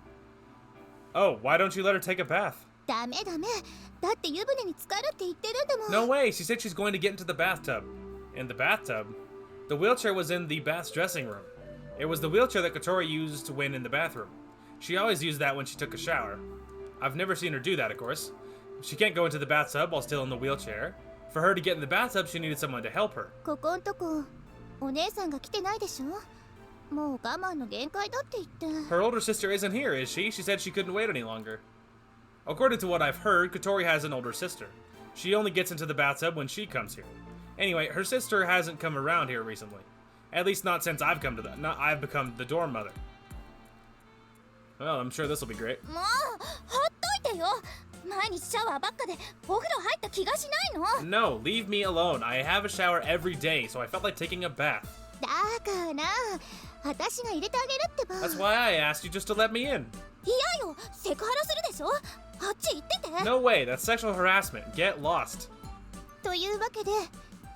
Oh, why don't you let her take a bath? ダメダメ。だって湯船に浸かるって言ってるんだもん。 No way, she said she's going to get into the bathtub. In the bathtub? The wheelchair was in the bath's dressing room. It was the wheelchair that Kotori used when in the bathroom. She always used that when she took a shower. I've never seen her do that, of course. She can't go into the bathtub while still in the wheelchair. For her to get in the bathtub, she needed someone to help her. ここんとこお姉さんが来てないでしょ。もう我慢の限界だって言って。 Her older sister isn't here, is she? She said she couldn't wait any longer. According to what I've heard, Kotori has an older sister. She only gets into the bathtub when she comes here. Anyway, her sister hasn't come around here recently. At least not since I've come to the... I've become the dorm mother. Well, I'm sure this will be great. もうほっといてよ。毎日シャワーばっかでお風呂入った気がしないの。 No, leave me alone. I have a shower every day, so I felt like taking a bath. だから私が入れてあげるってば。 That's why I asked you just to let me in. いやよ、セクハラするでしょ。あっち行ってて。 No way, that's sexual harassment. Get lost. というわけで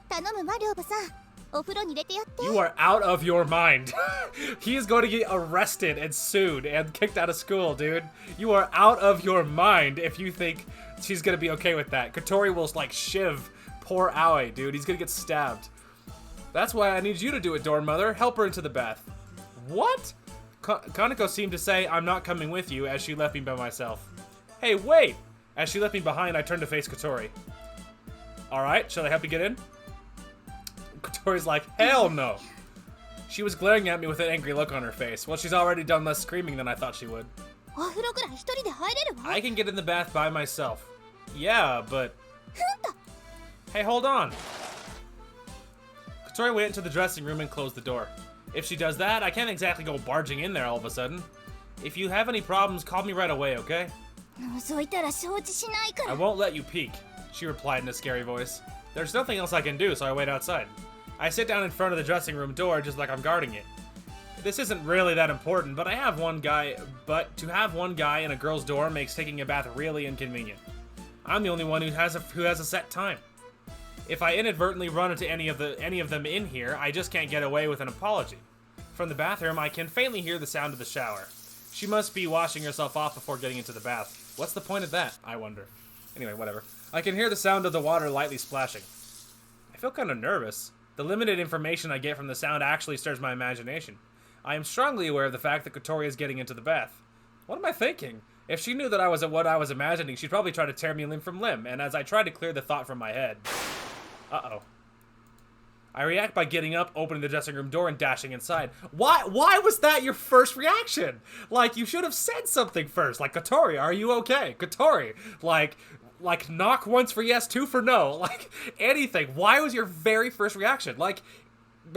頼むわ、寮母さん。お風呂に入れてやって。 You are out of your mind. He is going to get arrested and sued and kicked out of school, dude. You are out of your mind if you think she's going to be okay with that. Kotori will, like, shiv poor Aoi, dude. He's going to get stabbed. That's why I need you to do it, dorm mother. Help her into the bath. What? Kaneko seemed to say, I'm not coming with you, as she left me by myself. Hey, wait! As she left me behind, I turned to face Kotori. Alright, shall I help you get in? Kotori's like, hell no! She was glaring at me with an angry look on her face. Well, she's already done less screaming than I thought she would. お風呂ぐらい一人で入れるわ。 I can get in the bath by myself. Yeah, but... Hey, hold on! Kotori went into the dressing room and closed the door. If she does that, I can't exactly go barging in there all of a sudden. If you have any problems, call me right away, okay? 覗いたら承知しないか I ら。 won't let you peek, she replied in a scary voice. There's nothing else I can do, so I wait outside. I sit down in front of the dressing room door just like I'm guarding it. This isn't really that important, but to have one guy in a girl's dorm makes taking a bath really inconvenient. I'm the only one who has a set time. If I inadvertently run into any of them in here, I just can't get away with an apology. From the bathroom, I can faintly hear the sound of the shower. She must be washing herself off before getting into the bath. What's the point of that, I wonder? Anyway, whatever. I can hear the sound of the water lightly splashing. I feel kind of nervous. The limited information I get from the sound actually stirs my imagination. I am strongly aware of the fact that Kotori is getting into the bath. What am I thinking? If she knew that I was what I was imagining, she'd probably try to tear me limb from limb, and as I try to clear the thought from my head... Uh-oh. I react by getting up, opening the dressing room door, and dashing inside. Why was that your first reaction? Like, you should have said something first. Like, Kotori, are you okay? Kotori, like knock once for yes, two for no. Like, anything. Why was your very first reaction? Like,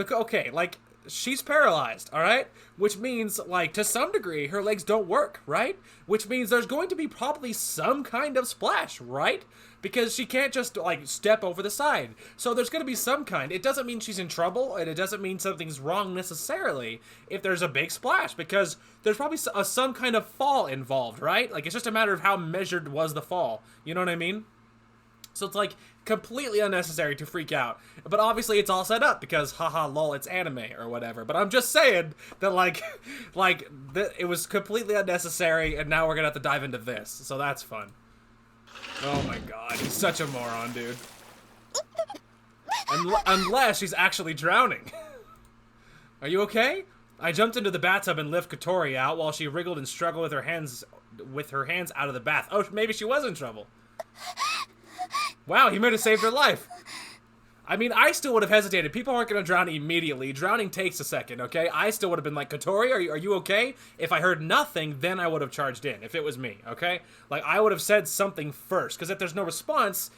okay, like, she's paralyzed, all right? Which means, like, to some degree, her legs don't work, right? Which means there's going to be probably some kind of splash, right? Because she can't just, like, step over the side. So there's going to be some kind. It doesn't mean she's in trouble, and it doesn't mean something's wrong necessarily if there's a big splash, because there's probably some kind of fall involved, right? Like, it's just a matter of how measured was the fall. You know what I mean? So it's, like, completely unnecessary to freak out. But obviously it's all set up because, haha, lol, it's anime or whatever. But I'm just saying that, it was completely unnecessary, and now we're gonna have to dive into this. So that's fun. Oh my god, he's such a moron, dude. Unless she's actually drowning. Are you okay? I jumped into the bathtub and lifted Kotori out while she wriggled and struggled with her hands out of the bath. Oh, maybe she was in trouble. Wow, he might have saved her life. I mean, I still would have hesitated. People aren't going to drown immediately. Drowning takes a second, okay? I still would have been like, Kotori, are you okay? If I heard nothing, then I would have charged in, if it was me, okay? Like, I would have said something first, because if there's no response,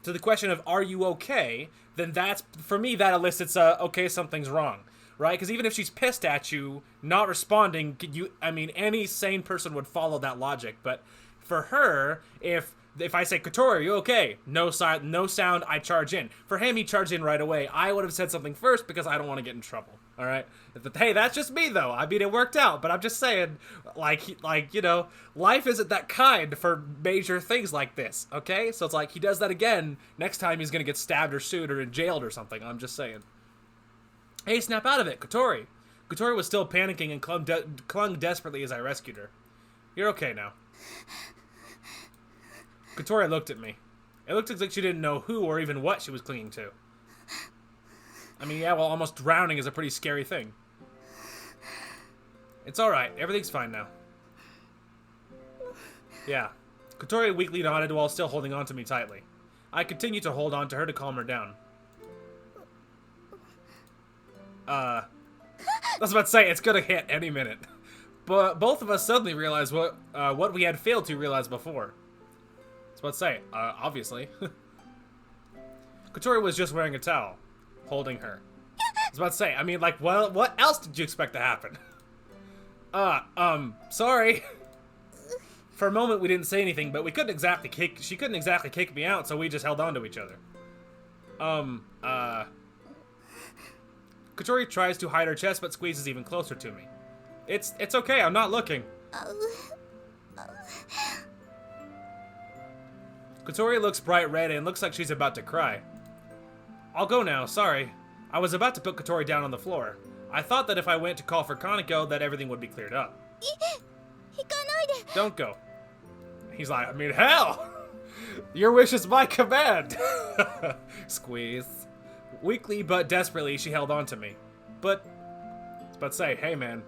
to the question of, are you okay, then that's, for me, that elicits okay, something's wrong, right? Because even if she's pissed at you, not responding, any sane person would follow that logic, but for her, if I say, Kotori, are you okay? No sound, I charge in. For him, he charged in right away. I would have said something first because I don't want to get in trouble, all right? Hey, that's just me, though. I mean, it worked out, but I'm just saying, you know, life isn't that kind for major things like this, okay? So it's like, he does that again, next time he's going to get stabbed or sued or jailed or something. I'm just saying. Hey, snap out of it, Kotori. Kotori was still panicking and clung desperately as I rescued her. You're okay now. Kotori looked at me. It looked like she didn't know who or even what she was clinging to. I mean, yeah, well, almost drowning is a pretty scary thing. It's alright. Everything's fine now. Yeah. Kotori weakly nodded while still holding on to me tightly. I continued to hold on to her to calm her down. I was about to say, it's gonna hit any minute. But both of us suddenly realized what we had failed to realize before. I was about to say, obviously. Kotori was just wearing a towel, holding her. I was about to say, I mean, like, well, what else did you expect to happen? Sorry. For a moment, we didn't say anything, but she couldn't exactly kick me out, so we just held on to each other. Kotori tries to hide her chest, but squeezes even closer to me. It's okay, I'm not looking. Kotori looks bright red and looks like she's about to cry. I'll go now, sorry. I was about to put Kotori down on the floor. I thought that if I went to call for Kaneko, that everything would be cleared up. Don't go. He's like, I mean, hell! Your wish is my command! Squeeze. Weakly but desperately, she held on to me. But, I was about to say, hey man.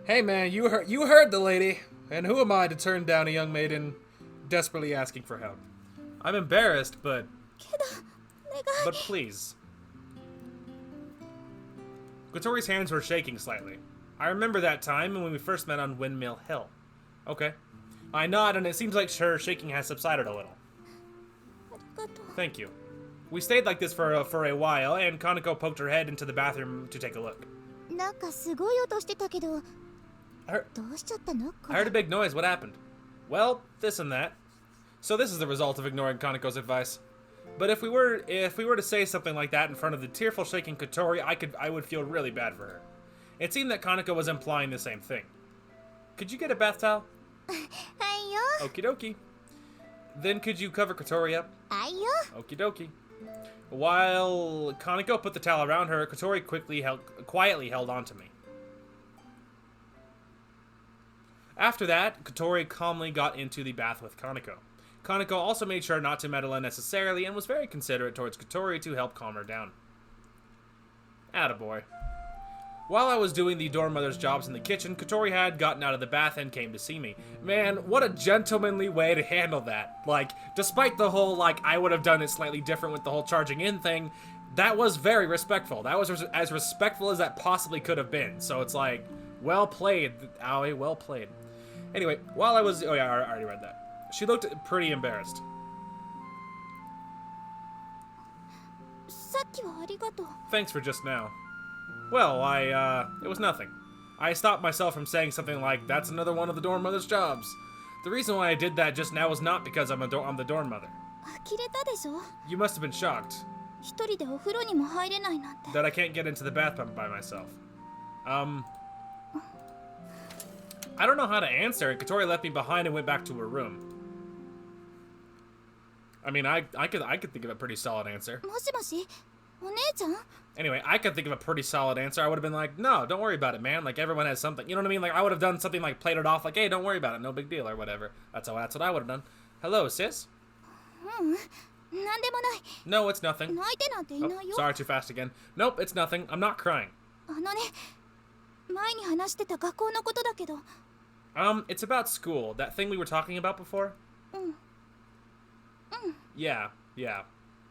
Hey man, you heard the lady. And who am I to turn down a young maiden desperately asking for help? I'm embarrassed, but please. Kotori's hands were shaking slightly. I remember that time when we first met on Windmill Hill. Okay. I nod, and it seems like her shaking has subsided a little. Thank you. We stayed like this for a while, and Kaneko poked her head into the bathroom to take a look. I heard a big noise. What happened? Well, this and that. So this is the result of ignoring Kaneko's advice. But if we were to say something like that in front of the tearful, shaking Kotori, I would feel really bad for her. It seemed that Kaneko was implying the same thing. Could you get a bath towel? Okie dokie. Then could you cover Kotori up? Okie dokie. While Kaneko put the towel around her, Kotori quietly held on to me. After that, Kotori calmly got into the bath with Kaneko. Kaneko also made sure not to meddle unnecessarily and was very considerate towards Kotori to help calm her down. Attaboy. While I was doing the dorm mother's jobs in the kitchen, Kotori had gotten out of the bath and came to see me. Man, what a gentlemanly way to handle that. Like, despite the whole, like, I would have done it slightly different with the whole charging in thing, that was very respectful. That was as respectful as that possibly could have been. So it's like, well played, Aoi, well played. Anyway, while I was... Oh yeah, I already read that. She looked pretty embarrassed. Thanks for just now. Well, it was nothing. I stopped myself from saying something like, that's another one of the dorm mother's jobs. The reason why I did that just now was not because I'm the dorm mother. You must have been shocked. That I can't get into the bathroom by myself. I don't know how to answer, and Kotori left me behind and went back to her room. I mean, I could think of a pretty solid answer. Anyway, I could think of a pretty solid answer. I would have been like, no, don't worry about it, man. Like, everyone has something. You know what I mean? Like, I would have done something like played it off like, hey, don't worry about it. No big deal or whatever. That's what I would have done. Hello, sis? No, it's nothing. Oh, sorry, too fast again. Nope, it's nothing. I'm not crying. It's about school. That thing we were talking about before? Yeah.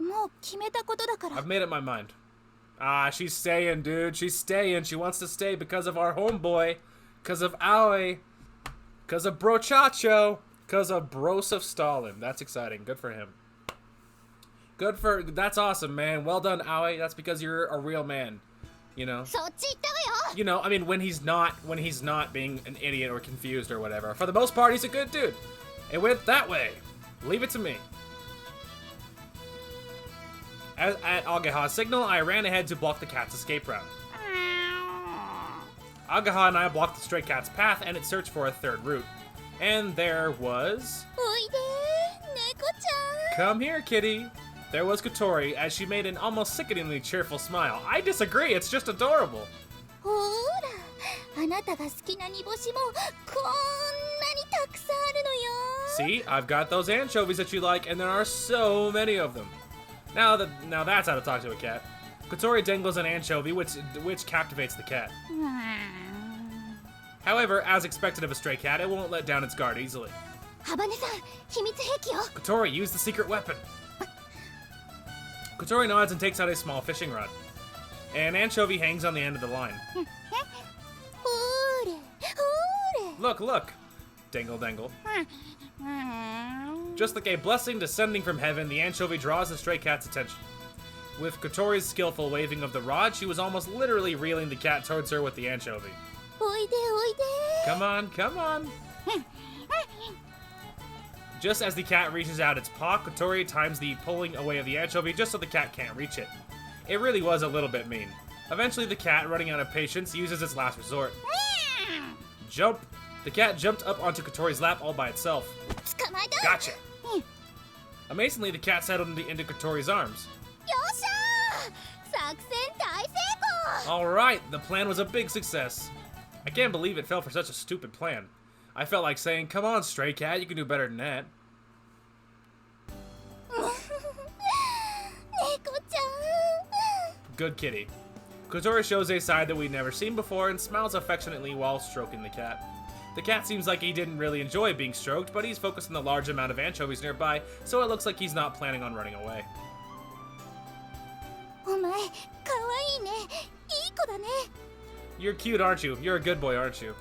I've made up my mind. She's staying, dude. She's staying. She wants to stay because of our homeboy. Because of Aoi. Because of Brochacho. Because of Broseph Stalin. That's exciting. Good for him. That's awesome, man. Well done, Aoi. That's because you're a real man. You know? You know, I mean, when he's not being an idiot or confused or whatever. For the most part, he's a good dude. It went that way. Leave it to me. At Ageha's signal, I ran ahead to block the cat's escape route. Ageha and I blocked the stray cat's path, and it searched for a third route. And there was... Come here, kitty. There was Kotori, as she made an almost sickeningly cheerful smile. I disagree, it's just adorable. Look なたが好きな煮干しもこんなにたくさんあるのよ。 See, I've got those anchovies that you like, and there are so many of them. Now that's how to talk to a cat. Kotori dangles an anchovy, which captivates the cat. However, as expected of a stray cat, it won't let down its guard easily. ハバネさん、秘密兵器よ。 Kotori, use the secret weapon. Kotori nods and takes out a small fishing rod. An anchovy hangs on the end of the line. ほーれほーれ。 Look, look! Dangle, dangle. Just like a blessing descending from heaven, the anchovy draws the stray cat's attention. With Kotori's skillful waving of the rod, she was almost literally reeling the cat towards her with the anchovy. おいでおいで。 Come on, come on! Just as the cat reaches out its paw, Kotori times the pulling away of the anchovy just so the cat can't reach it. It really was a little bit mean. Eventually, the cat, running out of patience, uses its last resort. Jump! The cat jumped up onto Kotori's lap all by itself. 捕まえた。 Gotcha! Amazingly, the cat settled into Kotori's arms. よっしゃー。作戦大成功。 Alright, the plan was a big success. I can't believe it fell for such a stupid plan. I felt like saying, come on, stray cat, you can do better than that. 猫ちゃん。 Good kitty. Kotori shows a side that we'd never seen before and smiles affectionately while stroking the cat. The cat seems like he didn't really enjoy being stroked, but he's focused on the large amount of anchovies nearby, so it looks like he's not planning on running away. お前、かわいいね。いい子だね。 You're cute, aren't you? You're a good boy, aren't you?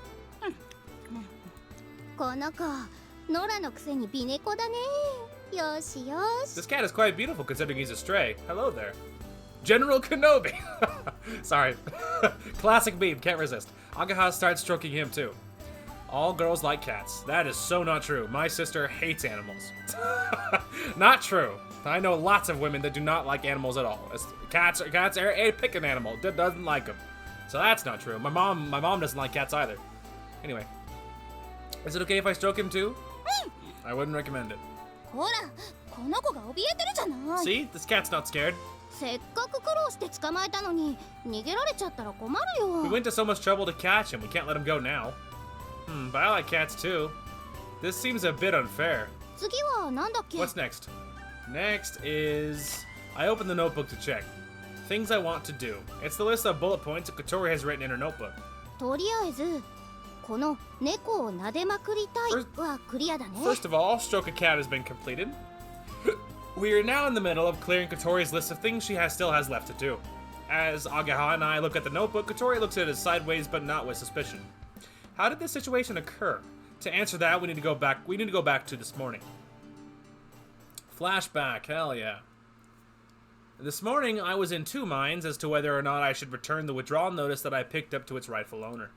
この子、ノラのくせに美猫だね。よしよし。 This cat is quite beautiful considering he's a stray. Hello there. General Kenobi! Sorry. Classic meme, can't resist. Ageha starts stroking him too. All girls like cats. That is so not true. My sister hates animals. Not true. I know lots of women that do not like animals at all. Cats are a pick an animal. Doesn't like them. So that's not true. My mom doesn't like cats either. Anyway. Is it okay if I stroke him too? I wouldn't recommend it. ほら、この子が怯えてるじゃない。 See? This cat's not scared. せっかく苦労して捕まえたのに、逃げられちゃったら困るよ。 We went to so much trouble to catch him. We can't let him go now. But I like cats too. This seems a bit unfair. 次はなんだっけ？ What's next? Next is... I open the notebook to check. Things I want to do. It's the list of bullet points that Kotori has written in her notebook. とりあえず、この猫を撫でまくりたいはクリアだね。 First of all, stroke a cat has been completed. We are now in the middle of clearing Kotori's list of things she still has left to do. As Ageha and I look at the notebook, Kotori looks at it sideways but not with suspicion. How did this situation occur? To answer that, we need to go back to this morning. Flashback, hell yeah. This morning, I was in two minds as to whether or not I should return the withdrawal notice that I picked up to its rightful owner.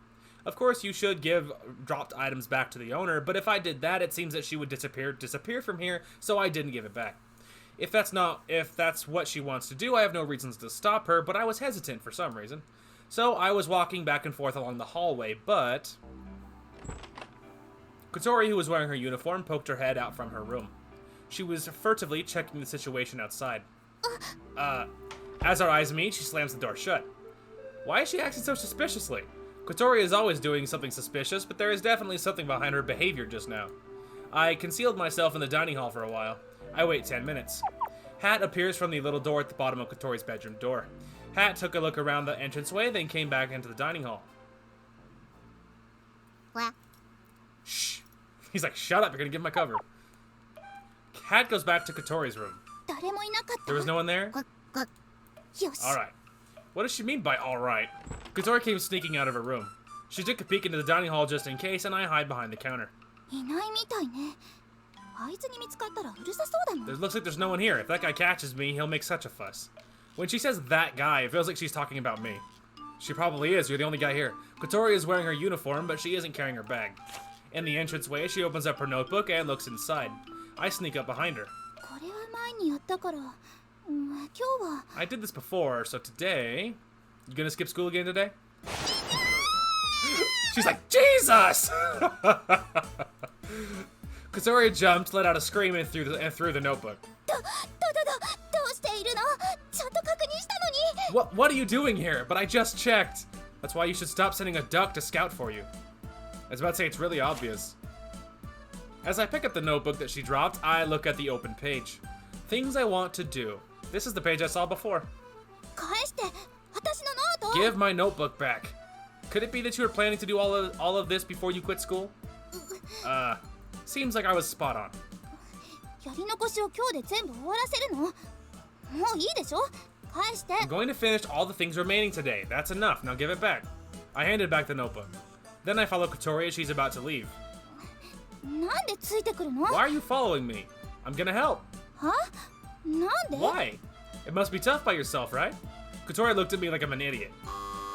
Of course, you should give dropped items back to the owner, but if I did that, it seems that she would disappear from here, so I didn't give it back. If that's what she wants to do, I have no reasons to stop her, but I was hesitant for some reason. So I was walking back and forth along the hallway, but... Kotori, who was wearing her uniform, poked her head out from her room. She was furtively checking the situation outside. As our eyes meet, she slams the door shut. Why is she acting so suspiciously? Kotori is always doing something suspicious, but there is definitely something behind her behavior just now. I concealed myself in the dining hall for a while. I wait 10 minutes. Hat appears from the little door at the bottom of Kotori's bedroom door. Hat took a look around the entranceway, then came back into the dining hall. What? Shh. He's like, shut up, you're gonna give my cover. Hat goes back to Kotori's room. 誰もいなかった。 There was no one there? よし。 Alright. What does she mean by alright? Kotori came sneaking out of her room. She took a peek into the dining hall just in case, and I hide behind the counter. いないみたいね。あいつに見つかったらうるさそうだもん。 It looks like there's no one here. If that guy catches me, he'll make such a fuss. When she says that guy, it feels like she's talking about me. She probably is. You're the only guy here. Kotori is wearing her uniform, but she isn't carrying her bag. In the entranceway, she opens up her notebook and looks inside. I sneak up behind her. これは前にやったから、今日は。 I did this before, so today... You gonna skip school again today? She's like, Jesus! Kotori jumped, let out a scream, and threw the notebook. どうしているの？ちゃんと確認したのに。 What are you doing here? But I just checked. That's why you should stop sending a duck to scout for you. I was about to say, it's really obvious. As I pick up the notebook that she dropped, I look at the open page. Things I want to do. This is the page I saw before. 返して私のノート Give my notebook back. Could it be that you were planning to do all of this before you quit school? Seems like I was spot on. やり残しを今日で全部終わらせるのもういいでしょ返して I'm going to finish all the things remaining today. That's enough. Now give it back. I handed back the notebook. Then I follow Kotori as she's about to leave. なんでついてくるの Why are you following me? I'm gonna help. はなんで Why? It must be tough by yourself, right? Kotori looked at me like I'm an idiot.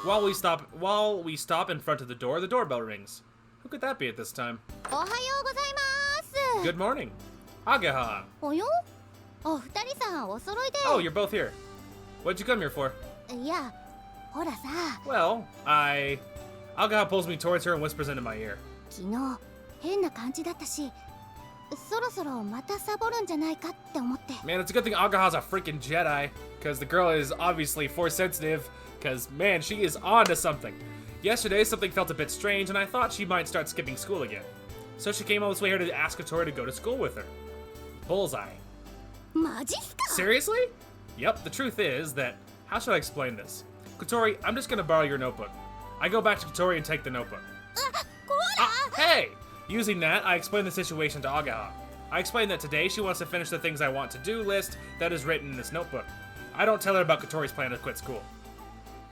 While we stop in front of the doorbell rings. Who could that be at this time? おはようございます Good morning. Ageha. およお二人さんお揃いで Oh, you're both here. What'd you come here for? いやほらさ Well, Ageha pulls me towards her and whispers into my ear. 昨日変な感じだったしそろそろまたサボるんじゃないかって思って Man, it's a good thing Ageha's a freaking Jedi, because the girl is obviously force sensitive, because, man, she is on to something. Yesterday, something felt a bit strange, and I thought she might start skipping school again. So she came all this way here to ask Kotori to go to school with her. Bullseye. マジっすか Seriously? Yep, the truth is that... How should I explain this? Kotori, I'm just gonna borrow your notebook. I go back to Kotori and take the notebook. こら Hey! Using that, I explain the situation to Ageha. I explain that today she wants to finish the things I want to do list that is written in this notebook. I don't tell her about Kotori's plan to quit school.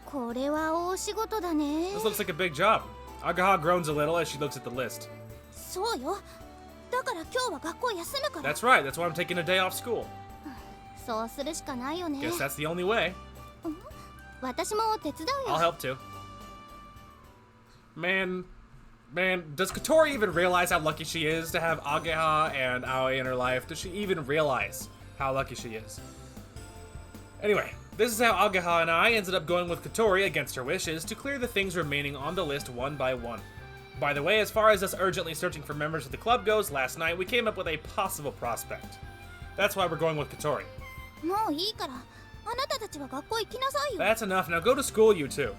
これは大仕事だね This looks like a big job. Ageha groans a little as she looks at the list. そうよだから今日は学校休むから That's right, that's why I'm taking a day off school. そうするしかないよね Guess that's the only way. 私も手伝う I'll よ help too. Man, does Kotori even realize how lucky she is to have Ageha and Aoi in her life? Does she even realize how lucky she is? Anyway, this is how Ageha and I ended up going with Kotori against her wishes to clear the things remaining on the list one by one. By the way, as far as us urgently searching for members of the club goes, last night we came up with a possible prospect. That's why we're going with Kotori. もういいからあなたたちは学校行きなさいよ That's enough, now go to school, you two,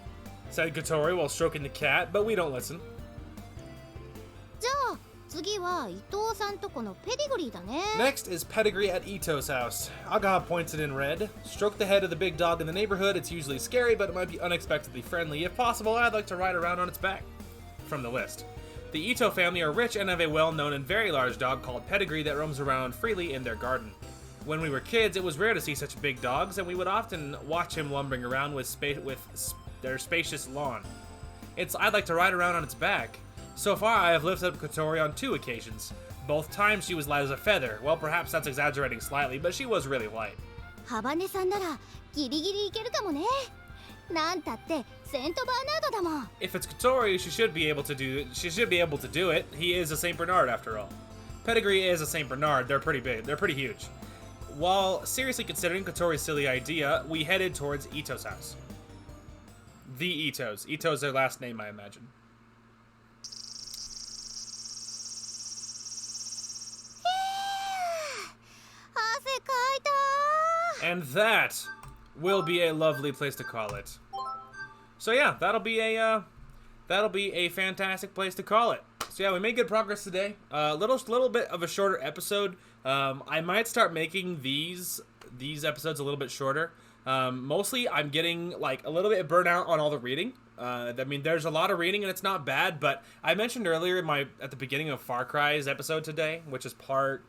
said Kotori while stroking the cat, but we don't listen. じゃあ次は伊藤さんとこのペディグリーだね Next is pedigree at Ito's house. Ageha points it in red. Stroke the head of the big dog in the neighborhood. It's usually scary, but it might be unexpectedly friendly. If possible, I'd like to ride around on its back. From the list. The Ito family are rich and have a well-known and very large dog called Pedigree that roams around freely in their garden. When we were kids, it was rare to see such big dogs, and we would often watch him lumbering around with their spacious lawn. I'd like to ride around on its back. So far, I have lifted up Kotori on 2 occasions. Both times she was light as a feather. Well, perhaps that's exaggerating slightly, but she was really light. ハバネさんならギリギリいけるかもねなんたってセントバーナードだもん If it's Kotori, she should be able to do it. He is a Saint Bernard after all. Pedigree is a Saint Bernard. They're pretty big. They're pretty huge. While seriously considering Kotori's silly idea, we headed towards Ito's house. The Itos. Ito's their last name, I imagine. And that will be a lovely place to call it. So yeah, that'll be a fantastic place to call it. So yeah, we made good progress today. Little bit of a shorter episode. I might start making these episodes a little bit shorter. Mostly, I'm getting like a little bit of burnout on all the reading. I mean, there's a lot of reading and it's not bad. But I mentioned earlier at the beginning of Far Cry's episode today, which is part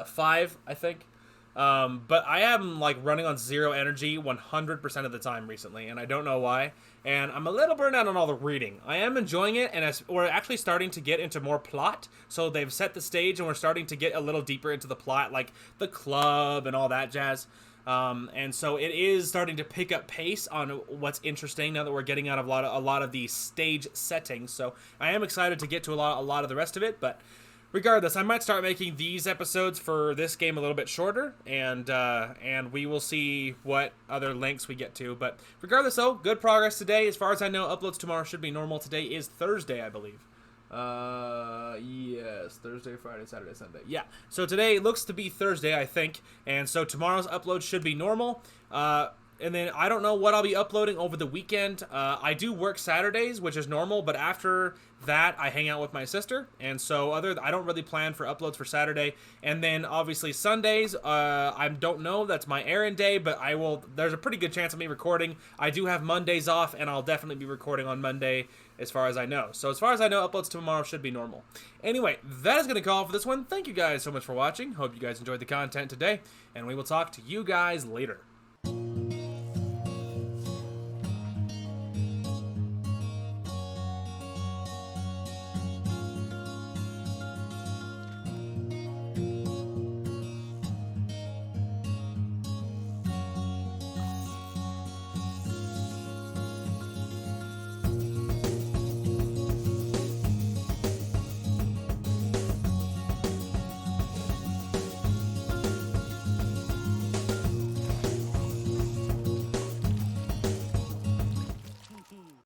5, I think. But I am like running on 0 energy 100% of the time recently, and I don't know why. And I'm a little burned out on all the reading. I am enjoying it, and we're actually starting to get into more plot. So they've set the stage, and we're starting to get a little deeper into the plot, like the club and all that jazz. And so it is starting to pick up pace on what's interesting now that we're getting out of a lot of the stage settings. So I am excited to get to a lot of the rest of it, but. Regardless, I might start making these episodes for this game a little bit shorter, and we will see what other lengths we get to. But regardless, though, good progress today. As far as I know, uploads tomorrow should be normal. Today is Thursday, I believe. Yes, Thursday, Friday, Saturday, Sunday. Yeah, so today looks to be Thursday, I think, and so tomorrow's upload should be normal. And then I don't know what I'll be uploading over the weekend. I do work Saturdays, which is normal, but after that I hang out with my sister, and so I don't really plan for uploads for Saturday. And then obviously Sundays, I don't know, that's my errand day, but there's a pretty good chance of me recording. I do have Mondays off, and I'll definitely be recording on Monday as far as I know. So as far as I know, uploads tomorrow should be normal. Anyway, that is going to call for this one. Thank you guys so much for watching. Hope you guys enjoyed the content today, and we will talk to you guys later.